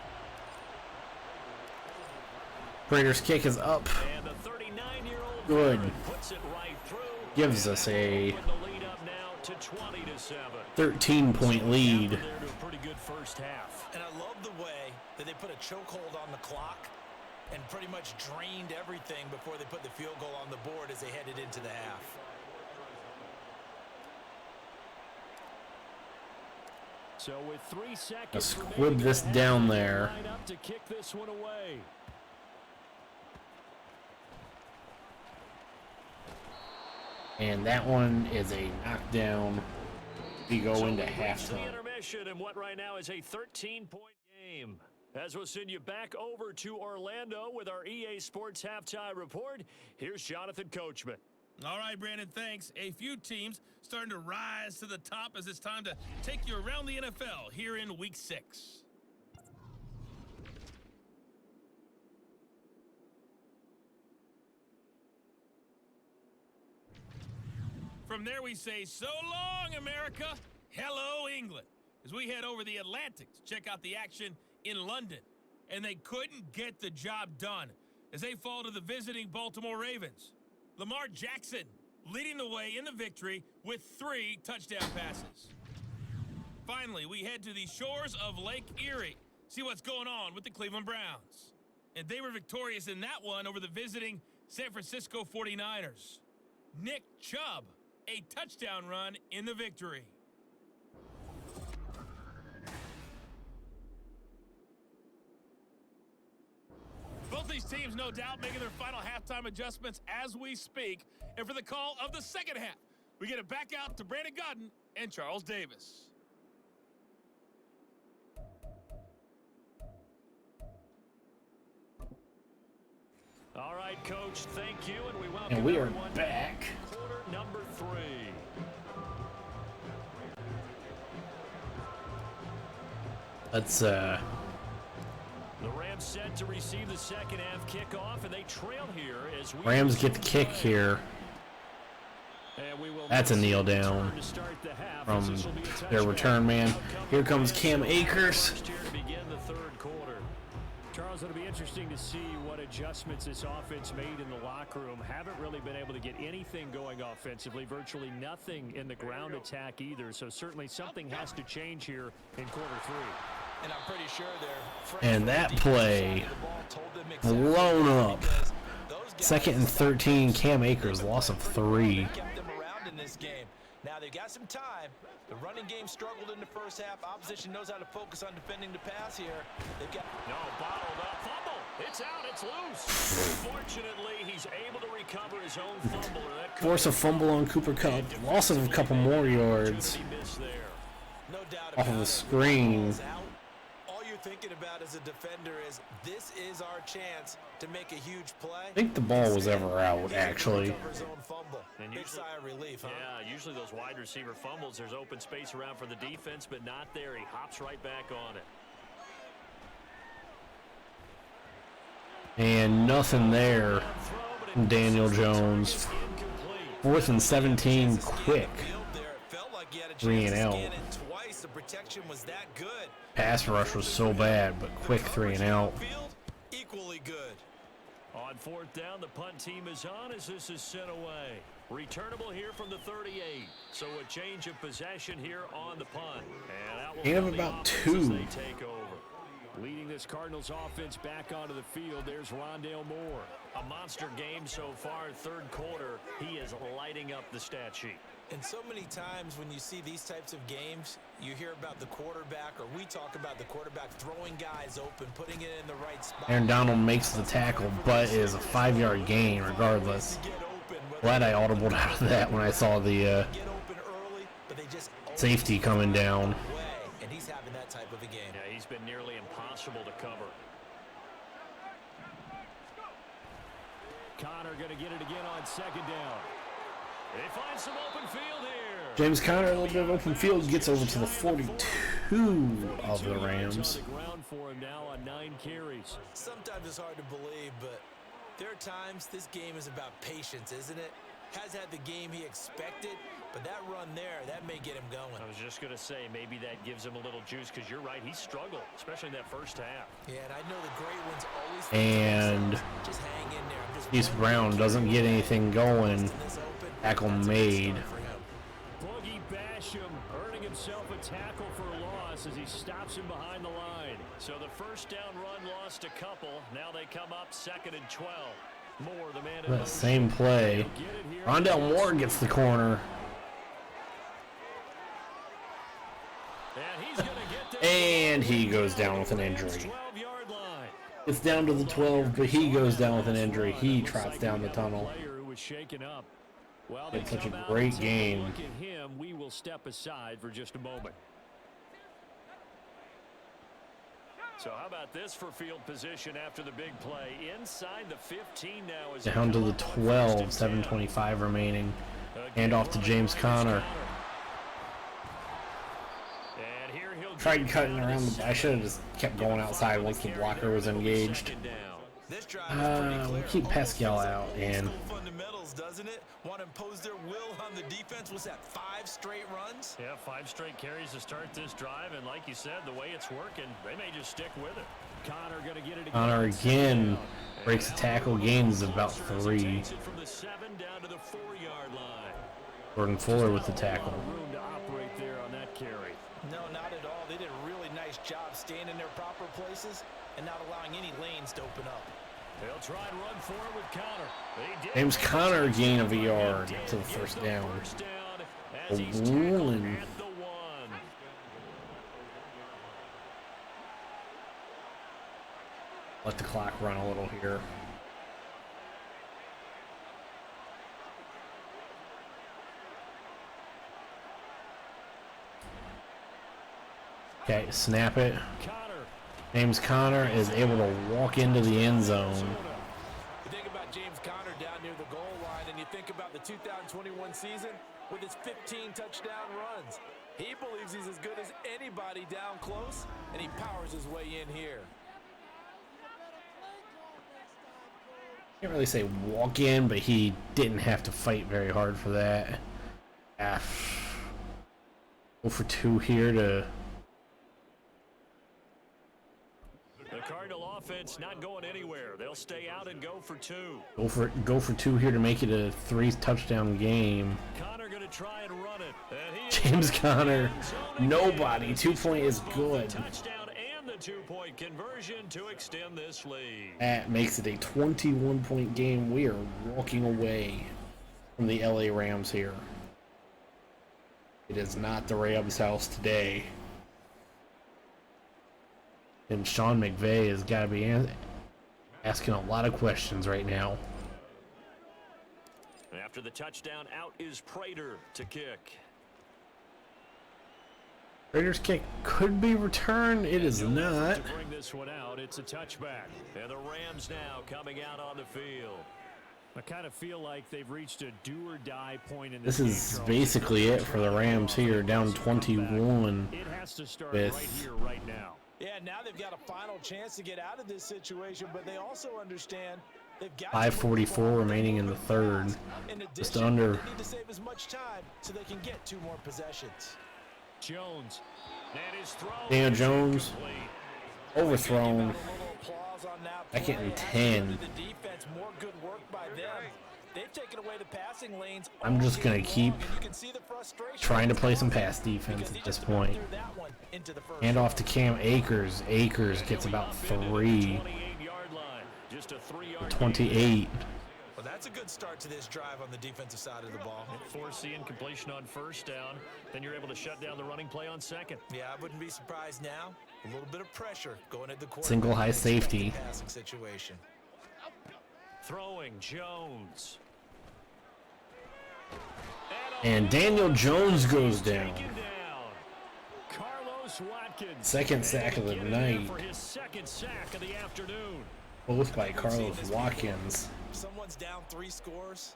[SPEAKER 1] Raiders kick is up.
[SPEAKER 3] And the 39-year-old
[SPEAKER 1] Good.
[SPEAKER 3] puts it right through.
[SPEAKER 1] Gives us a
[SPEAKER 3] With the lead up now to 20-7.
[SPEAKER 1] 13-point lead.
[SPEAKER 3] They're to a pretty good first half.
[SPEAKER 4] And I love the way that they put a chokehold on the clock and pretty much drained everything before they put the field goal on the board as they headed into the half.
[SPEAKER 3] So with 3
[SPEAKER 1] Now
[SPEAKER 3] seconds
[SPEAKER 1] squib this down there.
[SPEAKER 3] line up to kick this one away.
[SPEAKER 1] And that one is a knockdown. We go
[SPEAKER 3] So
[SPEAKER 1] into
[SPEAKER 3] we reach the
[SPEAKER 1] halftime.
[SPEAKER 3] intermission in what right now is a 13-point game. As we'll send you back over to Orlando with our EA Sports Halftime Report, here's Jonathan Coachman.
[SPEAKER 6] All right, Brandon, thanks. A few teams starting to rise to the top as it's time to take you around the NFL here in Week 6. From there we say, so long, America. Hello, England. As we head over the Atlantic to check out the action in London. And they couldn't get the job done as they fall to the visiting Baltimore Ravens. Lamar Jackson leading the way in the victory with 3 touchdown passes. Finally, we head to the shores of Lake Erie. See what's going on with the Cleveland Browns. And they were victorious in that one over the visiting San Francisco 49ers. Nick Chubb, a touchdown run in the victory. Both these teams, no doubt, making their final halftime adjustments as we speak. And for the call of the second half, we get it back out to Brandon Godden and Charles Davis.
[SPEAKER 3] All right, Coach, thank you, and we welcome
[SPEAKER 1] And we are
[SPEAKER 3] everyone
[SPEAKER 1] back.
[SPEAKER 3] Quarter number 3.
[SPEAKER 1] Let's
[SPEAKER 3] The Rams set to receive the second half kickoff, and they trail here as we
[SPEAKER 1] Rams get the kick here.
[SPEAKER 3] And we will
[SPEAKER 1] That's a kneel down
[SPEAKER 3] to start the half,
[SPEAKER 1] from
[SPEAKER 3] as this will be a
[SPEAKER 1] their
[SPEAKER 3] touchback.
[SPEAKER 1] return man.
[SPEAKER 3] Outcome
[SPEAKER 1] Here comes
[SPEAKER 3] Rams
[SPEAKER 1] Cam
[SPEAKER 3] so far
[SPEAKER 1] Akers.
[SPEAKER 3] first here to begin the third quarter. Charles, it'll be interesting to see what adjustments this offense made in the locker room. Haven't really been able to get anything going offensively, virtually nothing in the ground attack either. So certainly something has to change here in quarter 3.
[SPEAKER 4] And I'm pretty sure
[SPEAKER 1] And that play blown up. Second and 13, Cam Akers, loss of 3.
[SPEAKER 4] kept them around in this game. Now they've got some time. The running game struggled in the first half. Opposition knows how to focus on defending the pass here. They've got
[SPEAKER 3] Bottled up fumble. It's out. It's loose. Fortunately, he's able to recover his own fumble.
[SPEAKER 1] Force a fumble on Cooper Kupp. Loss of a couple more yards
[SPEAKER 4] no doubt
[SPEAKER 1] off of the screen.
[SPEAKER 4] All you're thinking about as a defender is this is our chance to make a huge play.
[SPEAKER 1] I think the ball was ever out, actually.
[SPEAKER 4] Big sigh of relief, huh?
[SPEAKER 3] Yeah, usually those wide receiver fumbles, there's open space around for the defense, but not there. He hops right back on it.
[SPEAKER 1] And nothing there from Daniel Jones. 4th and 17, quick. 3 and out.
[SPEAKER 4] The protection was that good.
[SPEAKER 1] Pass rush was so bad, but quick 3 and out.
[SPEAKER 4] Equally good.
[SPEAKER 3] On 4th down, the punt team is on as this is sent away. Returnable here from the 38. So a change of possession here on the punt. And that will
[SPEAKER 1] Gain of
[SPEAKER 3] come the
[SPEAKER 1] about
[SPEAKER 3] offense
[SPEAKER 1] 2.
[SPEAKER 3] as they take over. Leading this Cardinals offense back onto the field, there's Rondale Moore. A monster game so far, third quarter. He is lighting up the stat sheet.
[SPEAKER 4] And so many times when you see these types of games, you hear about the quarterback, or we talk about the quarterback throwing guys open, putting it in the right spot.
[SPEAKER 1] Aaron Donald makes the tackle, but it is a 5-yard gain regardless. Glad I audibled out of that when I saw the safety coming down.
[SPEAKER 4] And he's having that type of a game.
[SPEAKER 3] Yeah, he's been nearly impossible to cover. Connor going to get it again on second down. They find some open field here.
[SPEAKER 1] James Conner, a little bit of open field, gets over to the 42 of the Rams.
[SPEAKER 3] On the ground for him now on 9 carries.
[SPEAKER 4] Sometimes it's hard to believe, but there are times this game is about patience, isn't it? Has had the game he expected, but that run there, that may get him going.
[SPEAKER 3] I was just going to say, maybe that gives him a little juice, because you're right, he struggled, especially in that first half.
[SPEAKER 4] Yeah, and I know the great ones always
[SPEAKER 1] And
[SPEAKER 4] just hang in there.
[SPEAKER 1] East Brown doesn't get anything going. Tackle made.
[SPEAKER 3] Boogie Basham earning himself a tackle for a loss as he stops him behind the line. So the first down run lost a couple. Now they come up 2nd and 12. Moore, the man in
[SPEAKER 1] The
[SPEAKER 3] motion.
[SPEAKER 1] same play. Rondale Moore gets the corner.
[SPEAKER 3] And he's gonna get there.
[SPEAKER 1] And he goes down with an injury.
[SPEAKER 3] 12-yard line.
[SPEAKER 1] It's down to the 12, but he goes down with an injury. He trots down the tunnel.
[SPEAKER 3] Player who was shaken up. Well,
[SPEAKER 1] It's
[SPEAKER 3] they
[SPEAKER 1] such a
[SPEAKER 3] come out
[SPEAKER 1] great
[SPEAKER 3] and take a
[SPEAKER 1] game.
[SPEAKER 3] look at him. We will step aside for just a moment. So how about this for field position after the big play? Inside the 15 now. Is
[SPEAKER 1] Down to the 12, 7:25 remaining. Hand off to James Conner.
[SPEAKER 3] And here he'll
[SPEAKER 1] Tried cutting around the. I should have just kept going outside once the blocker was engaged.
[SPEAKER 4] This drive is pretty clear.
[SPEAKER 1] We'll keep Pascal out and.
[SPEAKER 4] Fundamentals, doesn't it? Want to impose their will on the defense. Was that 5 straight runs?
[SPEAKER 3] Yeah, 5 straight carries to start this drive, and like you said, the way it's working, they may just stick with it. Connor going to get it again.
[SPEAKER 1] Connor again breaks the tackle, gains about 3.
[SPEAKER 3] Takes it from the 7 down to the 4-yard line.
[SPEAKER 1] Jordan Fuller with the tackle.
[SPEAKER 3] Room to operate there on that carry.
[SPEAKER 4] No, not at all. They did a really nice job staying in their proper places and not allowing any lanes to open up.
[SPEAKER 3] They'll try and run for it with Connor. They did.
[SPEAKER 1] James Conner gain of a yard to the first down.
[SPEAKER 3] As he's tackled
[SPEAKER 1] Rolling.
[SPEAKER 3] at the 1.
[SPEAKER 1] Let the clock run a little here. Okay, snap it.
[SPEAKER 3] Connor.
[SPEAKER 1] James Conner is able to walk into the end zone.
[SPEAKER 5] You think about James Conner down near the goal line, and you think about the 2021 season with his 15 touchdown runs. He believes he's as good as anybody down close, and he powers his way in here.
[SPEAKER 1] Can't really say walk in, but he didn't have to fight very hard for that. Go for 2 here to.
[SPEAKER 3] The Cardinal offense not going anywhere. They'll stay out and go for 2.
[SPEAKER 1] Go for 2 here to make it a 3-touchdown game.
[SPEAKER 3] Connor going to try and run it. And he
[SPEAKER 1] James Conner, nobody. 2-point is good.
[SPEAKER 3] Touchdown and the 2-point conversion to extend this lead.
[SPEAKER 1] That makes it a 21-point game. We are walking away from the LA Rams here. It is not the Rams' house today. And Sean McVay has got to be asking a lot of questions right now.
[SPEAKER 3] After the touchdown, out is Prater to kick.
[SPEAKER 1] Raiders kick could be returned. It is not.
[SPEAKER 3] To bring this one out, it's a touchback. And the Rams now coming out on the field. I kind of feel like they've reached a do-or-die point in
[SPEAKER 1] This
[SPEAKER 3] game,
[SPEAKER 1] is
[SPEAKER 3] Charles.
[SPEAKER 1] basically it for the Rams here, down 21
[SPEAKER 3] It has to start
[SPEAKER 1] with
[SPEAKER 3] right here, right now.
[SPEAKER 4] Yeah, now they've got a final chance to get out of this situation, but they also understand they've got
[SPEAKER 1] 5:44 remaining in the third. Just under.
[SPEAKER 4] They need to save as much time so they can get 2 more possessions.
[SPEAKER 3] Jones. And his throw
[SPEAKER 1] Daniel
[SPEAKER 3] is
[SPEAKER 1] Jones
[SPEAKER 3] incomplete.
[SPEAKER 1] overthrown. Second and 10.
[SPEAKER 4] The defense, more good work by them. They've taken away the passing lanes.
[SPEAKER 1] I'm just gonna keep
[SPEAKER 4] You can see the frustration.
[SPEAKER 1] trying to play some pass defense at this point. Hand off to Cam Akers. Akers gets about 3.
[SPEAKER 3] 28-yard line. Just a 3-yard
[SPEAKER 1] 28.
[SPEAKER 4] Well, that's a good start to this drive on the defensive side of the ball.
[SPEAKER 3] Force the incompletion on first down. Then you're able to shut down the running play on second.
[SPEAKER 4] Yeah, I wouldn't be surprised now. A little bit of pressure going at the quarterback.
[SPEAKER 1] Single high safety.
[SPEAKER 4] Passing situation.
[SPEAKER 3] Throwing Jones.
[SPEAKER 1] And Daniel Jones goes down.
[SPEAKER 3] Taken down. Carlos Watkins.
[SPEAKER 1] Second sack of the
[SPEAKER 3] Get in there
[SPEAKER 1] night.
[SPEAKER 3] for his second sack of the afternoon.
[SPEAKER 1] Both by Carlos Watkins.
[SPEAKER 4] If someone's down 3 scores,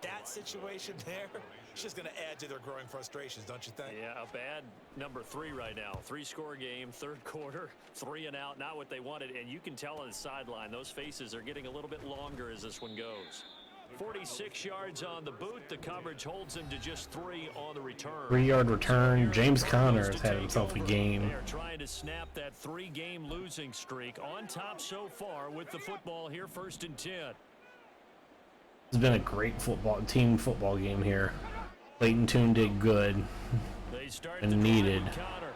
[SPEAKER 4] that situation there, it's just going to add to their growing frustrations, don't you think?
[SPEAKER 3] Yeah, a bad number 3 right now. 3-score game, third quarter, 3 and out, not what they wanted. And you can tell on the sideline, those faces are getting a little bit longer as this one goes. 46 yards on the boot. The coverage holds him to just 3 on the return.
[SPEAKER 1] 3-yard return. James Conner has had himself a game.
[SPEAKER 3] They're trying to snap that 3-game losing streak. On top so far with the football here, 1st and 10.
[SPEAKER 1] It's been a great team football game here. Clayton Tune did good
[SPEAKER 3] They start
[SPEAKER 1] and
[SPEAKER 3] the
[SPEAKER 1] needed.
[SPEAKER 3] drive with Connor.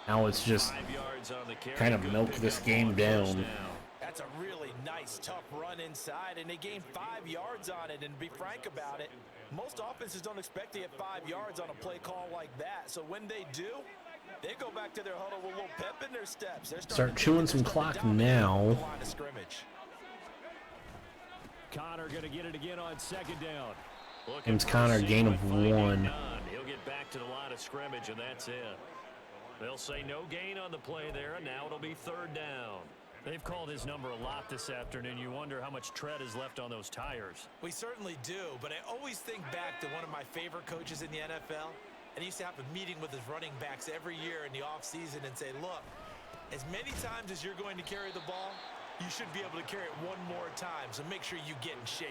[SPEAKER 1] Now it's just
[SPEAKER 3] 5 yards on the carry.
[SPEAKER 1] kind of
[SPEAKER 3] Good
[SPEAKER 1] milk
[SPEAKER 3] pickup
[SPEAKER 1] this game
[SPEAKER 3] on first
[SPEAKER 1] down.
[SPEAKER 4] That's a really nice, tough run inside, and they gained 5 yards on it. And to be frank about it, most offenses don't expect to get 5 yards on a play call like that. So when they do, They go back to their huddle with a little pep in their steps.
[SPEAKER 1] Start chewing some clock now.
[SPEAKER 3] Connor going to get it again on second down.
[SPEAKER 1] James Conner, gain of 1.
[SPEAKER 3] He'll get back to the line of scrimmage, and that's it. They'll say no gain on the play there, and now it'll be third down. They've called his number a lot this afternoon. You wonder how much tread is left on those tires.
[SPEAKER 4] We certainly do, but I always think back to one of my favorite coaches in the NFL, and he used to have a meeting with his running backs every year in the offseason and say, look, as many times as you're going to carry the ball, you should be able to carry it one more time, so make sure you get in shape.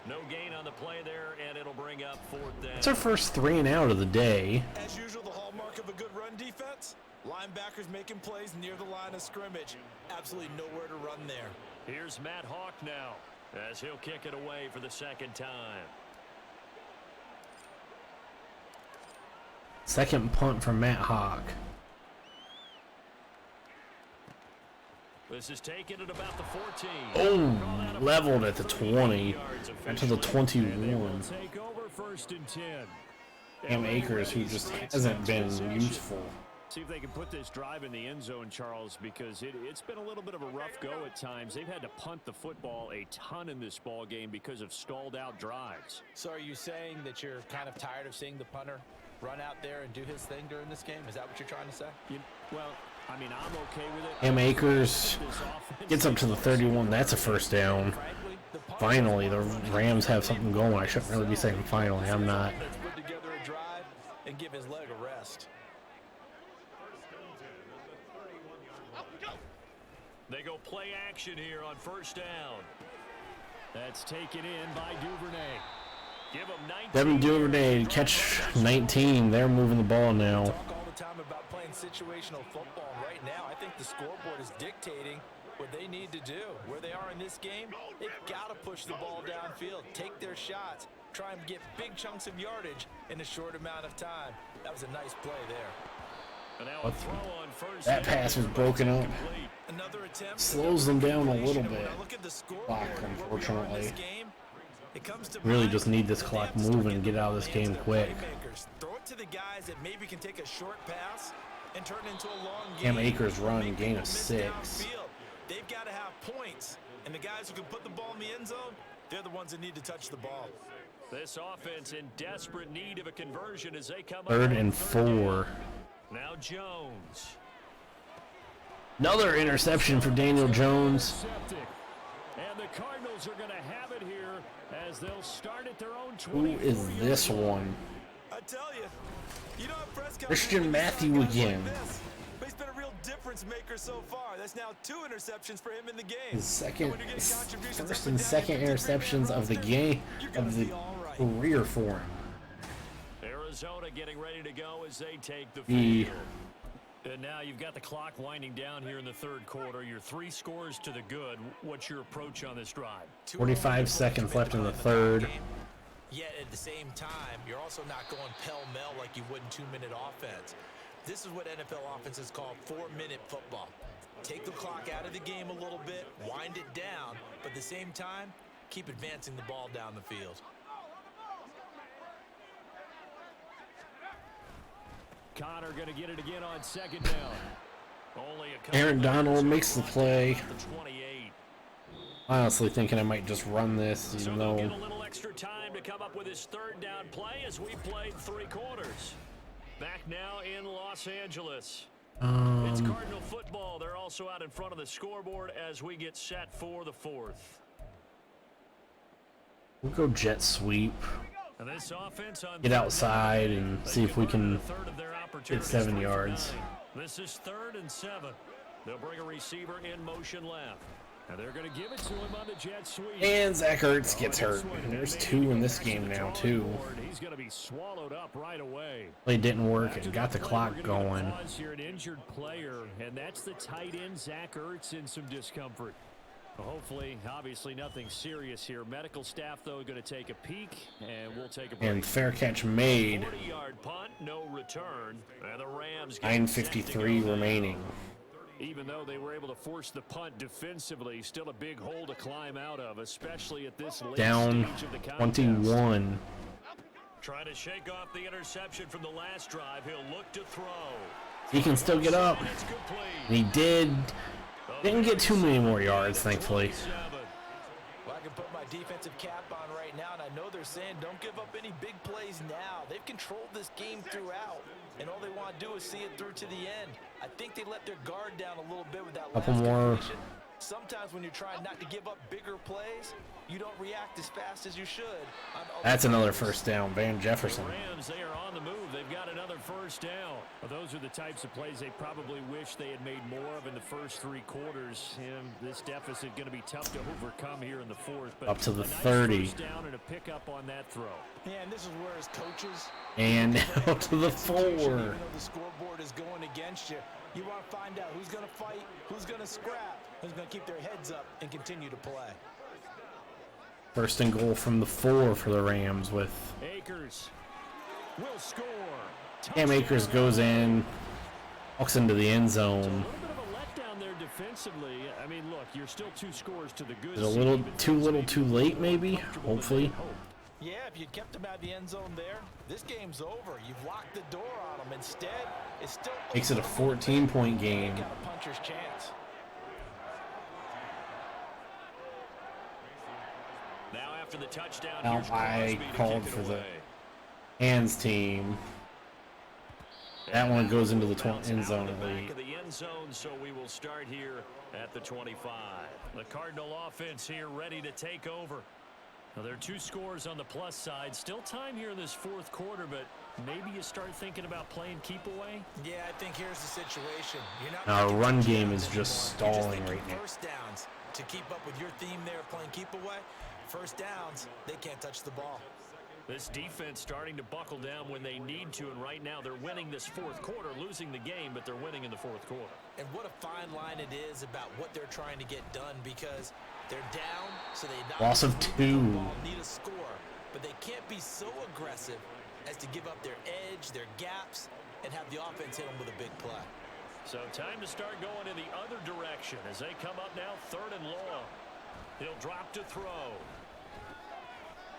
[SPEAKER 3] No gain on the play there, and it'll bring up fourth down.
[SPEAKER 1] It's our first 3 and out of the day.
[SPEAKER 4] As usual, the hallmark of a good run defense, linebackers making plays near the line of scrimmage. Absolutely nowhere to run there.
[SPEAKER 3] Here's Matt Hawk now, as he'll kick it away for the second time.
[SPEAKER 1] Second punt from Matt Hawk.
[SPEAKER 3] This is taken at about the 14.
[SPEAKER 1] Oh, leveled at the 20. And to the 21.
[SPEAKER 3] Take over first and 10.
[SPEAKER 1] Cam Akers, who just hasn't been useful.
[SPEAKER 3] See if they can put this drive in the end zone, Charles, because it's been a little bit of a rough go at times. They've had to punt the football a ton in this ball game because of stalled out drives.
[SPEAKER 5] So are you saying that you're kind of tired of seeing the punter run out there and do his thing during this game? Is that what you're trying to say?
[SPEAKER 3] Well, I mean, I'm okay with it.
[SPEAKER 1] Cam Akers gets up to the 31. That's a first down. Finally, the Rams have something going. I shouldn't really be saying finally. I'm not.
[SPEAKER 4] Let's put together a drive and give his leg a rest.
[SPEAKER 3] They go play action here on first down. That's taken in by Duvernay. Give him 19.
[SPEAKER 1] Devin Duvernay catch 19. They're moving the ball now.
[SPEAKER 4] Talk all the time about playing situational football. Right now, I think the scoreboard is dictating what they need to do. Where they are in this game, they've got to push the ball downfield, take their shots, try and get big chunks of yardage in a short amount of time. That was a nice play there.
[SPEAKER 1] That pass was broken up.
[SPEAKER 4] Another attempt
[SPEAKER 1] Slows them down a little bit.
[SPEAKER 4] Look at the scoreboard.
[SPEAKER 1] Clock, unfortunately.
[SPEAKER 4] It comes to
[SPEAKER 1] Really just need this clock moving and get out of this game quick.
[SPEAKER 4] Throw it to the guys that maybe can take a short pass and turn it into a long
[SPEAKER 1] Cam
[SPEAKER 4] game.
[SPEAKER 1] Akers run, gain of 6.
[SPEAKER 4] They've got to have points, and the guys who can put the ball in the end zone, they're the ones that need to touch the ball.
[SPEAKER 3] This offense in desperate need of a conversion as they come
[SPEAKER 1] 3rd and 4.
[SPEAKER 3] Now Jones.
[SPEAKER 1] Another interception for Daniel Jones.
[SPEAKER 3] And the Cardinals are going to have it here as they'll start at their own
[SPEAKER 1] Who is this one?
[SPEAKER 4] I tell you know press
[SPEAKER 1] Christian Matthew again.
[SPEAKER 4] But he's been a real difference maker so far. That's now 2 interceptions for him in the game.
[SPEAKER 1] His first and second interceptions of the game, of the career for him.
[SPEAKER 3] Arizona getting ready to go as they take the field. And now you've got the clock winding down here in the third quarter. You're 3 scores to the good. What's your approach on this drive?
[SPEAKER 1] 45 seconds left in the third.
[SPEAKER 4] Yet at the same time, you're also not going pell-mell like you would in 2-minute offense. This is what NFL offenses call 4-minute football. Take the clock out of the game a little bit, wind it down, but at the same time, keep advancing the ball down the field.
[SPEAKER 3] Connor going to get it again on second down. Only a
[SPEAKER 1] Aaron Donald makes the play.
[SPEAKER 3] 28.
[SPEAKER 1] Honestly thinking I might just run this, even
[SPEAKER 3] They'll
[SPEAKER 1] though
[SPEAKER 3] get a little extra time to come up with his third down play as we played 3 quarters. Back now in Los Angeles. It's Cardinal football. They're also out in front of the scoreboard as we get set for the 4th.
[SPEAKER 1] we'll go jet sweep.
[SPEAKER 3] And this offense on
[SPEAKER 1] Get outside and see if we can get 7 yards.
[SPEAKER 3] This is 3rd and 7. They'll bring a receiver in motion left. And they're going to give it to him on the jet sweep.
[SPEAKER 1] And Zach Ertz gets hurt. There's 2 in this game now, too.
[SPEAKER 3] He's going to be swallowed up right away.
[SPEAKER 1] Play didn't work and got the clock going.
[SPEAKER 3] Here, an injured player, and that's the tight end, Zach Ertz, in some discomfort. Hopefully, obviously, nothing serious here. Medical staff, though, going to take a peek, and we'll take a break.
[SPEAKER 1] And fair catch made.
[SPEAKER 3] 40-yard punt, no return. And the Rams
[SPEAKER 1] 9:53 remaining.
[SPEAKER 3] Even though they were able to force the punt defensively, still a big hole to climb out of, especially at this late
[SPEAKER 1] Down
[SPEAKER 3] stage of the contest.
[SPEAKER 1] 21.
[SPEAKER 3] Trying to shake off the interception from the last drive. He'll look to throw.
[SPEAKER 1] He can still get up. And he did. Didn't get too many more yards, thankfully.
[SPEAKER 4] Well, I can put my defensive cap on right now, and I know they're saying don't give up any big plays now. They've controlled this game throughout, and all they want to do is see it through to the end. I think they let their guard down a little bit with that last completion. Sometimes when you're trying not to give up bigger plays, you don't react as fast as you should.
[SPEAKER 1] That's another first down, Van Jefferson.
[SPEAKER 3] The Rams, they are on the move. They've got another first down. Well, those are the types of plays they probably wish they had made more of in the first 3 quarters. And this deficit going to be tough to overcome here in the fourth. But
[SPEAKER 1] up to the
[SPEAKER 3] nice
[SPEAKER 1] 30.
[SPEAKER 3] First down and a pickup on that throw.
[SPEAKER 5] Yeah, and this is where his coaches
[SPEAKER 1] And out to the 4.
[SPEAKER 5] Even though the scoreboard is going against you, you want to find out who's going to fight, who's going to scrap, who's going to keep their heads up and continue to play.
[SPEAKER 1] First and goal from the 4 for the Rams with
[SPEAKER 3] Akers will score.
[SPEAKER 1] Cam Akers goes in, walks into the end
[SPEAKER 3] A
[SPEAKER 1] zone.
[SPEAKER 3] little bit of a letdown there defensively. I mean, look, you're still 2 scores to the good.
[SPEAKER 1] Is it a little too late, maybe? Hopefully.
[SPEAKER 4] Yeah, if you kept him out of the end zone there, this game's over. You've locked the door on him. Instead, it's still
[SPEAKER 1] Makes it a 14-point game.
[SPEAKER 4] got a puncher's chance.
[SPEAKER 3] Now after the touchdown,
[SPEAKER 1] Now
[SPEAKER 3] here's
[SPEAKER 1] I
[SPEAKER 3] Crosby to
[SPEAKER 1] called
[SPEAKER 3] kick it
[SPEAKER 1] for the
[SPEAKER 3] away.
[SPEAKER 1] hands team. That one goes into the end zone at
[SPEAKER 3] Back
[SPEAKER 1] least.
[SPEAKER 3] of the end zone, so we will start here at the 25. The Cardinal offense here ready to take over. Now, there are 2 scores on the plus side. Still time here in this 4th quarter, but maybe you start thinking about playing keep away.
[SPEAKER 4] Yeah, I think here's the situation. You're not
[SPEAKER 1] Our
[SPEAKER 4] making
[SPEAKER 1] run
[SPEAKER 4] touchdowns
[SPEAKER 1] game is just
[SPEAKER 4] anymore. You're
[SPEAKER 1] stalling
[SPEAKER 4] thinking
[SPEAKER 1] right now.
[SPEAKER 4] First downs to keep up with your theme there, playing keep away. First downs, they can't touch the ball.
[SPEAKER 3] This defense starting to buckle down when they need to, and right now they're winning this 4th quarter, losing the game, but they're winning in the 4th quarter.
[SPEAKER 4] And what a fine line it is about what they're trying to get done, because they're down, so they not
[SPEAKER 1] Loss of
[SPEAKER 4] only
[SPEAKER 1] 2.
[SPEAKER 4] need the ball, need a score, but they can't be so aggressive as to give up their edge, their gaps, and have the offense hit them with a big play.
[SPEAKER 3] So time to start going in the other direction as they come up now 3rd and long. He'll drop to throw.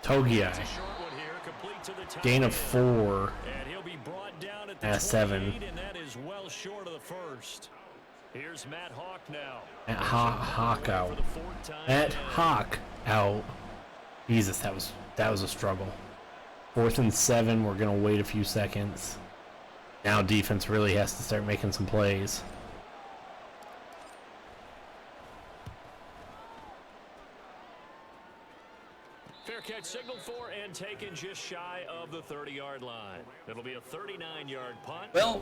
[SPEAKER 1] Togiai.
[SPEAKER 3] It's a short one here, complete to the tight
[SPEAKER 1] Gain of
[SPEAKER 3] end.
[SPEAKER 1] 4.
[SPEAKER 3] And he'll be brought down at the 28,
[SPEAKER 1] 7.
[SPEAKER 3] and that is well short of the first. Here's Matt Hawk now.
[SPEAKER 1] At Hawk out.
[SPEAKER 3] For the 4th time
[SPEAKER 1] At
[SPEAKER 3] today.
[SPEAKER 1] Hawk out. Jesus, that was a struggle. 4th and 7. We're gonna wait a few seconds. Now defense really has to start making some plays.
[SPEAKER 3] Fair catch signaled for and taken just shy of the 30-yard line. It'll be a 39-yard punt.
[SPEAKER 1] Well,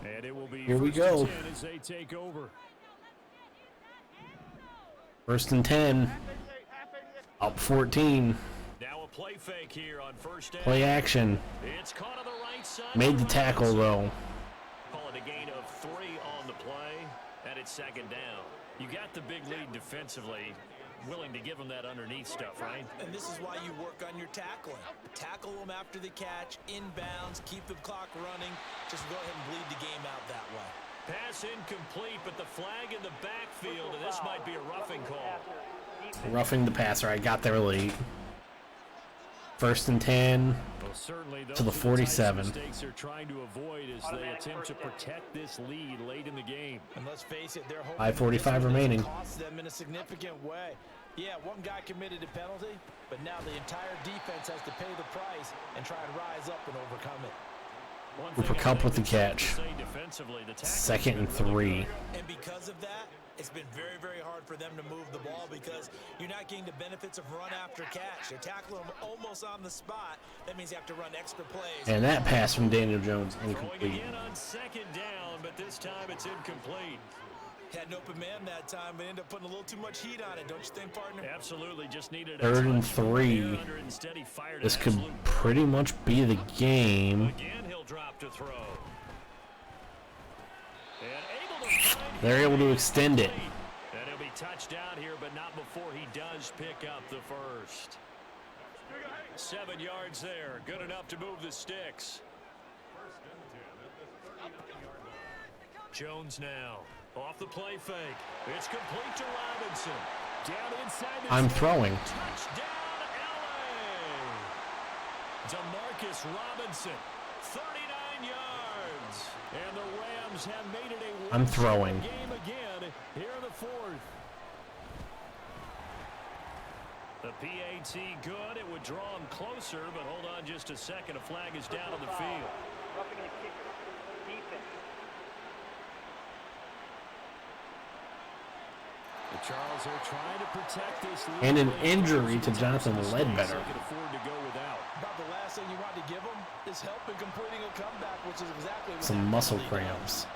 [SPEAKER 3] And it will be
[SPEAKER 1] here we
[SPEAKER 3] 1st
[SPEAKER 1] go.
[SPEAKER 3] and 10 as they take over.
[SPEAKER 1] 1st and 10. Up 14.
[SPEAKER 3] Now a play fake here on 1st down.
[SPEAKER 1] Play action.
[SPEAKER 3] It's caught on the right side.
[SPEAKER 1] Made the tackle though.
[SPEAKER 3] Call it a gain of 3 on the play, and it's 2nd down. You got the big lead defensively. Willing to give them that underneath stuff, right?
[SPEAKER 4] And this is why you work on your tackling. Tackle them after the catch, inbounds, keep the clock running. Just go ahead and bleed the game out that way.
[SPEAKER 3] Pass incomplete, but the flag in the backfield, and this might be a roughing call.
[SPEAKER 1] Roughing the passer. I got there late. 1st and 10.
[SPEAKER 3] Well, certainly those
[SPEAKER 1] To the
[SPEAKER 3] are types of
[SPEAKER 1] 47.
[SPEAKER 3] mistakes they're trying to avoid as they attempt to protect this lead late in the game.
[SPEAKER 4] And let's face it, they're hoping
[SPEAKER 1] 5:45
[SPEAKER 4] this one
[SPEAKER 1] remaining.
[SPEAKER 4] doesn't cost them in a significant way. Yeah, one guy committed a penalty, but now the entire defense has to pay the price and try and rise up and overcome it.
[SPEAKER 3] One
[SPEAKER 1] Cooper
[SPEAKER 3] thing I
[SPEAKER 1] Kupp
[SPEAKER 3] think
[SPEAKER 1] with the
[SPEAKER 3] it's safe to
[SPEAKER 1] catch.
[SPEAKER 3] say defensively, the tackle
[SPEAKER 1] 2nd and 3.
[SPEAKER 4] And because of that, it's been very, very hard for them to move the ball because you're not getting the benefits of run after catch. You're tackling them almost on the spot. That means you have to run extra plays.
[SPEAKER 1] And that pass from Daniel Jones
[SPEAKER 3] throwing
[SPEAKER 1] incomplete.
[SPEAKER 3] again on 2nd down, but this time it's incomplete.
[SPEAKER 4] Had an open man that time, but ended up putting a little too much heat on it, don't you think, partner?
[SPEAKER 3] Absolutely, just needed a
[SPEAKER 1] 3rd and
[SPEAKER 3] touch more
[SPEAKER 1] 3.
[SPEAKER 3] air under. Instead, he fired
[SPEAKER 1] This
[SPEAKER 3] an
[SPEAKER 1] could
[SPEAKER 3] absolute
[SPEAKER 1] pretty much be the game.
[SPEAKER 3] Again, he'll drop to throw. And able to find
[SPEAKER 1] They're able to extend it.
[SPEAKER 3] and he'll be touched down here, but not before he does pick up the first. 7 yards there, good enough to move the sticks. Jones now, off the play fake. It's complete to Robinson. Down inside the
[SPEAKER 1] I'm
[SPEAKER 3] 10.
[SPEAKER 1] throwing.
[SPEAKER 3] Touchdown, LA! DeMarcus Robinson, 39 yards. And the Rams teams have made it a
[SPEAKER 1] I'm throwing.
[SPEAKER 3] game again here in the fourth. The PAT good. It would draw him closer, but hold on just a second. A flag is down on the field.
[SPEAKER 7] Roughing the kicker. Defense.
[SPEAKER 3] The Charles are trying to protect this lead.
[SPEAKER 1] And an injury to Jonathan Ledbetter.
[SPEAKER 3] They can afford to go without.
[SPEAKER 5] About the last thing you want to give him is help in completing a comeback, which is exactly what
[SPEAKER 1] Some muscle cramps.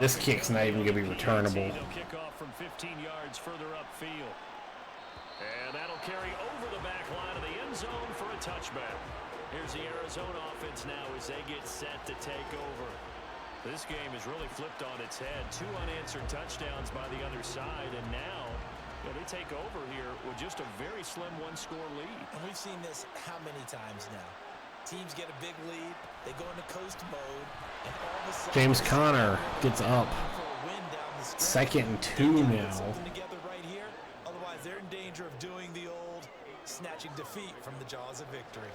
[SPEAKER 1] This kick's not even going to be returnable.
[SPEAKER 3] They'll kick off from 15 yards further upfield. And that'll carry over the back line of the end zone for a touchback. Here's the Arizona offense now as they get set to take over. This game is really flipped on its head. 2 unanswered touchdowns by the other side, and now they take over here with just a very slim one-score lead.
[SPEAKER 4] And we've seen this how many times now? Teams get a big lead, they go into coast mode, and all of a sudden
[SPEAKER 1] James Conner gets up.
[SPEAKER 4] for a win down the stretch.
[SPEAKER 1] 2nd and 2 now.
[SPEAKER 4] Something together right here. Otherwise, they're in danger of doing the old snatching defeat from the jaws of victory.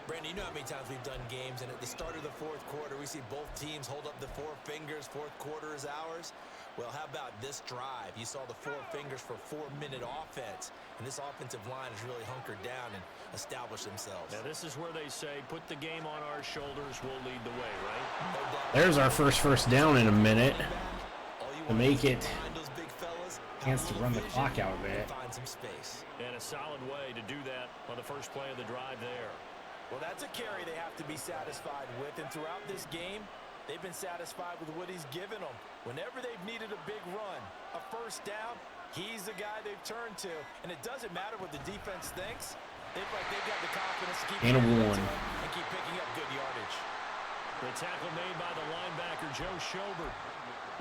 [SPEAKER 4] Brandon, you know how many times we've done games, and at the start of the fourth quarter, we see both teams hold up the 4 fingers, fourth quarter is ours. Well, how about this drive? You saw the 4 fingers for 4-minute offense, and this offensive line has really hunkered down and established themselves.
[SPEAKER 3] Now, this is where they say, put the game on our shoulders, we'll lead the way, right?
[SPEAKER 4] No doubt.
[SPEAKER 1] There's our first down in a minute
[SPEAKER 4] All you
[SPEAKER 1] to
[SPEAKER 4] want
[SPEAKER 1] make
[SPEAKER 4] is
[SPEAKER 1] it
[SPEAKER 4] find those big fellas,
[SPEAKER 1] chance to
[SPEAKER 4] have
[SPEAKER 1] run the
[SPEAKER 4] vision,
[SPEAKER 1] clock out a bit.
[SPEAKER 4] and find some space.
[SPEAKER 3] And a solid way to do that on the first play of the drive there.
[SPEAKER 4] Well, that's a carry they have to be satisfied with, and throughout this game, they've been satisfied with what he's given them. Whenever they've needed a big run, a first down, he's the guy they've turned to. And it doesn't matter what the defense thinks. They've got the confidence to keep
[SPEAKER 1] And a
[SPEAKER 4] getting
[SPEAKER 1] one.
[SPEAKER 4] to it and keep picking up good yardage.
[SPEAKER 3] The tackle made by the linebacker, Joe Schobert.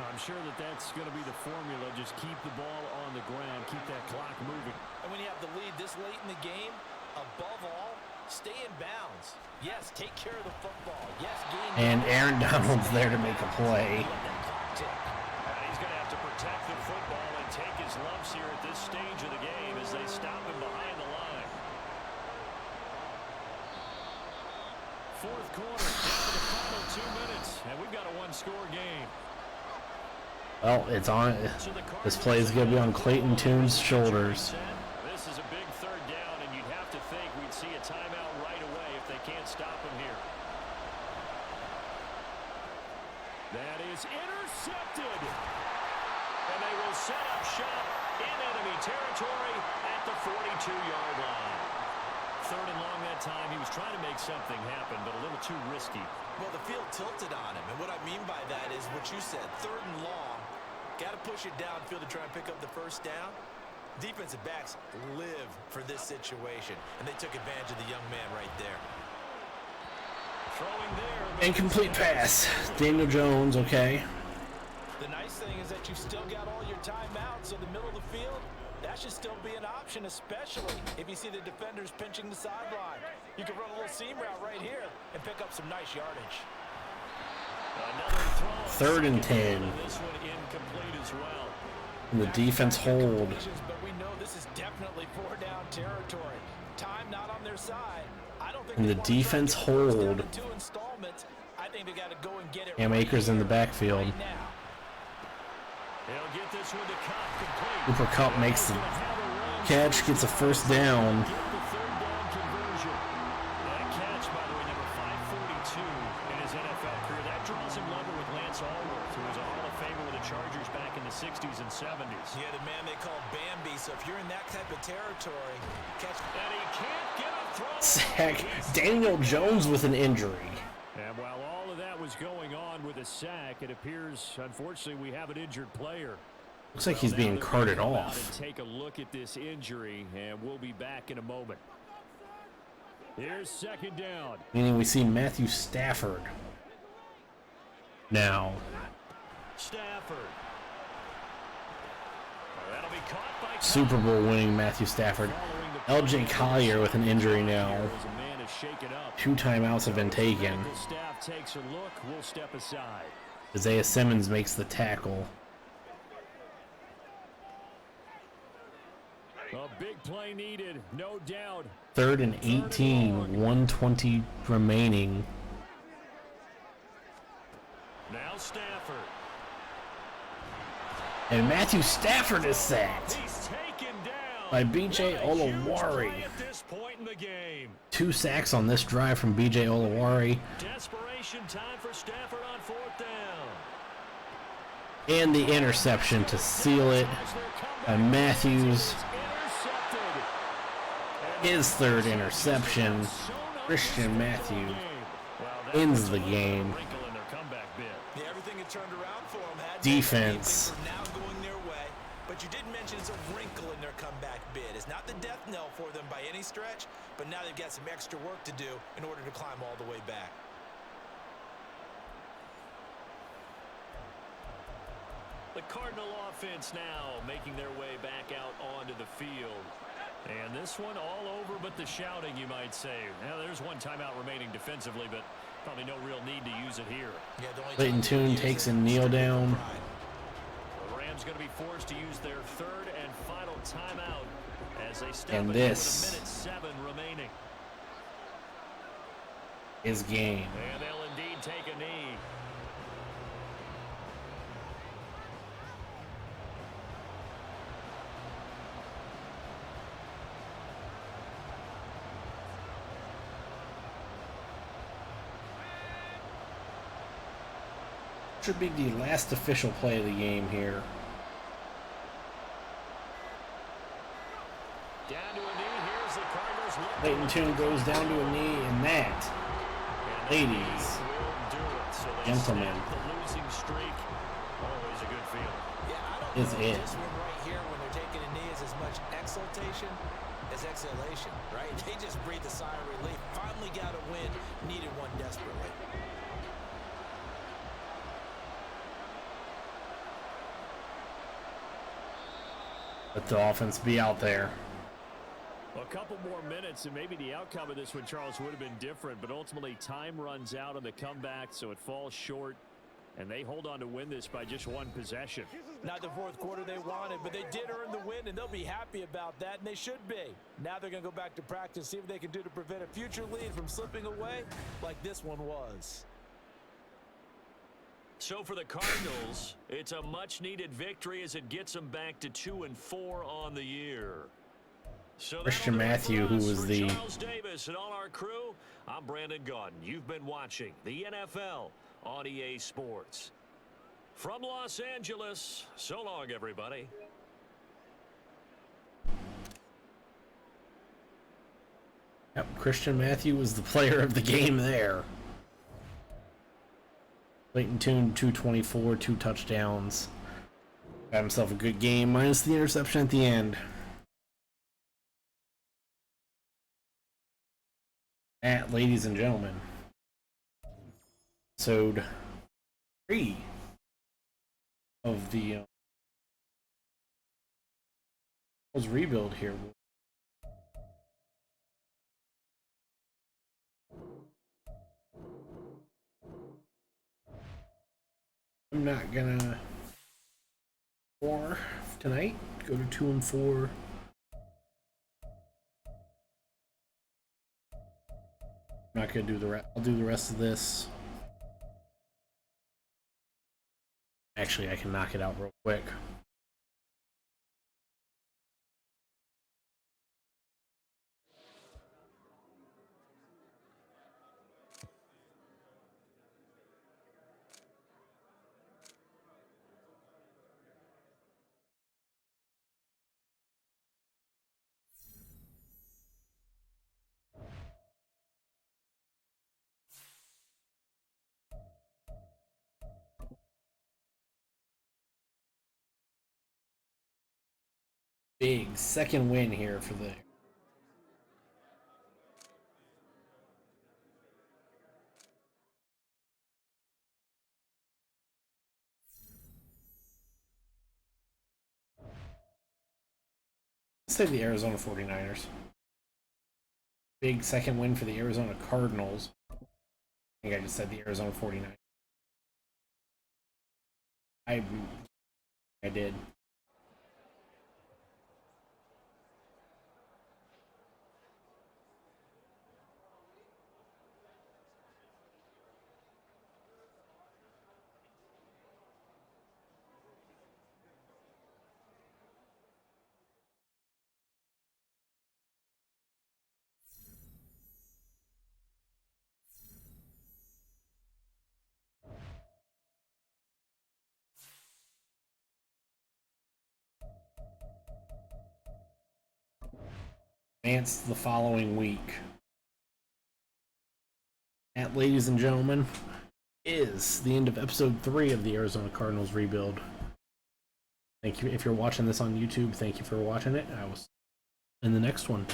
[SPEAKER 3] I'm sure that's going to be the formula. Just keep the ball on the ground, keep that clock moving.
[SPEAKER 4] And when you have the lead this late in the game, above all, stay in bounds. Yes, take care of the football. Yes, gain.
[SPEAKER 1] And Aaron Donald's there to make a play.
[SPEAKER 3] He's going to have to protect the football and take his lumps here at this stage of the game as they stop him behind the line. Fourth quarter, down to the final 2 minutes, and we've got a one-score game.
[SPEAKER 1] Well, it's on. This play is going to be on Clayton Toon's shoulders.
[SPEAKER 3] This is a big third down, and you'd have to think we'd see a timeout right away if they can't stop him here. That is intercepted. And they will set up shop in enemy territory at the 42-yard line. Third and long that time. He was trying to make something happen, but a little too risky.
[SPEAKER 4] Well, the field tilted on him, and what I mean by that is what you said, third and long. Got to push it downfield to try and pick up the first down. Defensive backs live for this situation, and they took advantage of the young man right there.
[SPEAKER 3] Throwing there.
[SPEAKER 1] Incomplete pass. Daniel Jones, okay.
[SPEAKER 4] The nice thing is that you've still got all your timeouts, so the middle of the field, that should still be an option, especially if you see the defenders pinching the sideline. You can run a little seam route right here and pick up some nice yardage.
[SPEAKER 1] Third and 10.
[SPEAKER 3] This one incomplete as well.
[SPEAKER 1] And the defense hold.
[SPEAKER 4] But we know this is definitely 4-down territory. Time not on their side. I don't think
[SPEAKER 1] And
[SPEAKER 4] they
[SPEAKER 1] the
[SPEAKER 4] want to try to
[SPEAKER 1] defense
[SPEAKER 4] get the first down
[SPEAKER 1] hold.
[SPEAKER 4] in 2 installments. I think they got to go and get it
[SPEAKER 1] Cam
[SPEAKER 4] right
[SPEAKER 1] Akers in the
[SPEAKER 4] here,
[SPEAKER 1] backfield.
[SPEAKER 4] right now.
[SPEAKER 3] They'll get this one to Cup complete.
[SPEAKER 1] Cooper Kupp makes the catch, gets a first down.
[SPEAKER 3] Get the third down conversion. That catch, by the way, number 542 in his NFL career. That draws him level with Lance Allworth, who was a Hall of Famer with the Chargers back in the 60s and 70s.
[SPEAKER 4] Yeah, the man they call Bambi. So if you're in that type of territory, catch.
[SPEAKER 3] And he can't get a throw.
[SPEAKER 1] Sack. Daniel Jones with an injury.
[SPEAKER 3] And while all of that was going on with a sack, it appears, unfortunately, we have an injured player.
[SPEAKER 1] Looks like he's being carted off.
[SPEAKER 3] Take a look at this injury, and we'll be back in a moment. Here's second down.
[SPEAKER 1] Meaning we see Matthew Stafford now.
[SPEAKER 3] Stafford. That'll be caught by
[SPEAKER 1] Super Bowl winning Matthew Stafford. LJ Collier with an injury now.
[SPEAKER 3] As a man is shaken up.
[SPEAKER 1] 2 timeouts have been taken.
[SPEAKER 3] Medical staff takes a look. We'll step aside.
[SPEAKER 1] Isaiah Simmons makes the tackle.
[SPEAKER 3] A big play needed, no doubt.
[SPEAKER 1] 3rd and 18, 1:20 remaining.
[SPEAKER 3] Now Stafford.
[SPEAKER 1] And Matthew Stafford is sacked
[SPEAKER 3] He's taken down
[SPEAKER 1] by B.J.
[SPEAKER 3] What a huge
[SPEAKER 1] Olawari.
[SPEAKER 3] play at this point in the game.
[SPEAKER 1] 2 sacks on this drive from B.J. Olawari.
[SPEAKER 3] Desperation time for Stafford on 4th down.
[SPEAKER 1] And the interception to seal it by Matthews. His 3rd interception. Christian Matthew ends the game.
[SPEAKER 4] Yeah, everything had turned around for them.
[SPEAKER 1] Defense.
[SPEAKER 4] Now going their way, but you did mention it's a wrinkle in their comeback bid. It's not the death knell for them by any stretch, but now they've got some extra work to do in order to climb all the way back.
[SPEAKER 3] The Cardinal offense now making their way back out onto the field. And this one all over but the shouting, you might say. Now, there's one timeout remaining defensively, but probably no real need to use it here.
[SPEAKER 4] Yeah, the only
[SPEAKER 1] Clayton Tune takes a kneel down.
[SPEAKER 3] The Rams going to be forced to use their 3rd and final timeout as they step
[SPEAKER 1] And
[SPEAKER 3] into
[SPEAKER 1] this
[SPEAKER 3] with 1:07 remaining.
[SPEAKER 1] is game.
[SPEAKER 3] And they'll indeed take a knee.
[SPEAKER 1] Should be the last official play of the game here.
[SPEAKER 3] Down to a knee. Here's the Cardinals.
[SPEAKER 1] Clayton Tune goes down to a knee, and that, ladies, gentlemen,
[SPEAKER 3] The losing streak. Always a good feeling.
[SPEAKER 4] Yeah, I don't
[SPEAKER 1] is
[SPEAKER 4] know if
[SPEAKER 1] it.
[SPEAKER 4] this one right here when they're taking a knee is as much exultation as exhalation, right? They just breathed a sigh of relief. Finally got a win. Needed one desperately.
[SPEAKER 1] Let the offense be out there.
[SPEAKER 3] A couple more minutes, and maybe the outcome of this one, Charles, would have been different. But ultimately, time runs out on the comeback, so it falls short. And they hold on to win this by just 1 possession.
[SPEAKER 5] Not the 4th quarter they wanted, but they did earn the win, and they'll be happy about that, and they should be. Now they're going to go back to practice, see what they can do to prevent a future lead from slipping away like this one was.
[SPEAKER 3] So for the Cardinals, it's a much-needed victory as it gets them back to 2-4 on the year. So
[SPEAKER 1] Christian Matthew, who was the
[SPEAKER 3] Charles Davis and all our crew, I'm Brandon Gaudin. You've been watching the NFL on EA Sports. From Los Angeles, so long, everybody.
[SPEAKER 1] Yep, Christian Matthew was the player of the game there. Clayton Tune, 224, 2 touchdowns. Got himself a good game, minus the interception at the end. That, ladies and gentlemen, episode 3 of the rebuild here. I'm not gonna tonight. Go to 2-4. I'm not gonna do the rest. I'll do the rest of this. Actually, I can knock it out real quick. Big second win here for the the Arizona 49ers. Big second win for the Arizona Cardinals. I think I just said the Arizona 49ers. I did. advance the following week. That, ladies and gentlemen, is the end of episode 3 of the Arizona Cardinals rebuild. Thank you. If you're watching this on YouTube, thank you for watching it. I will see you in the next one.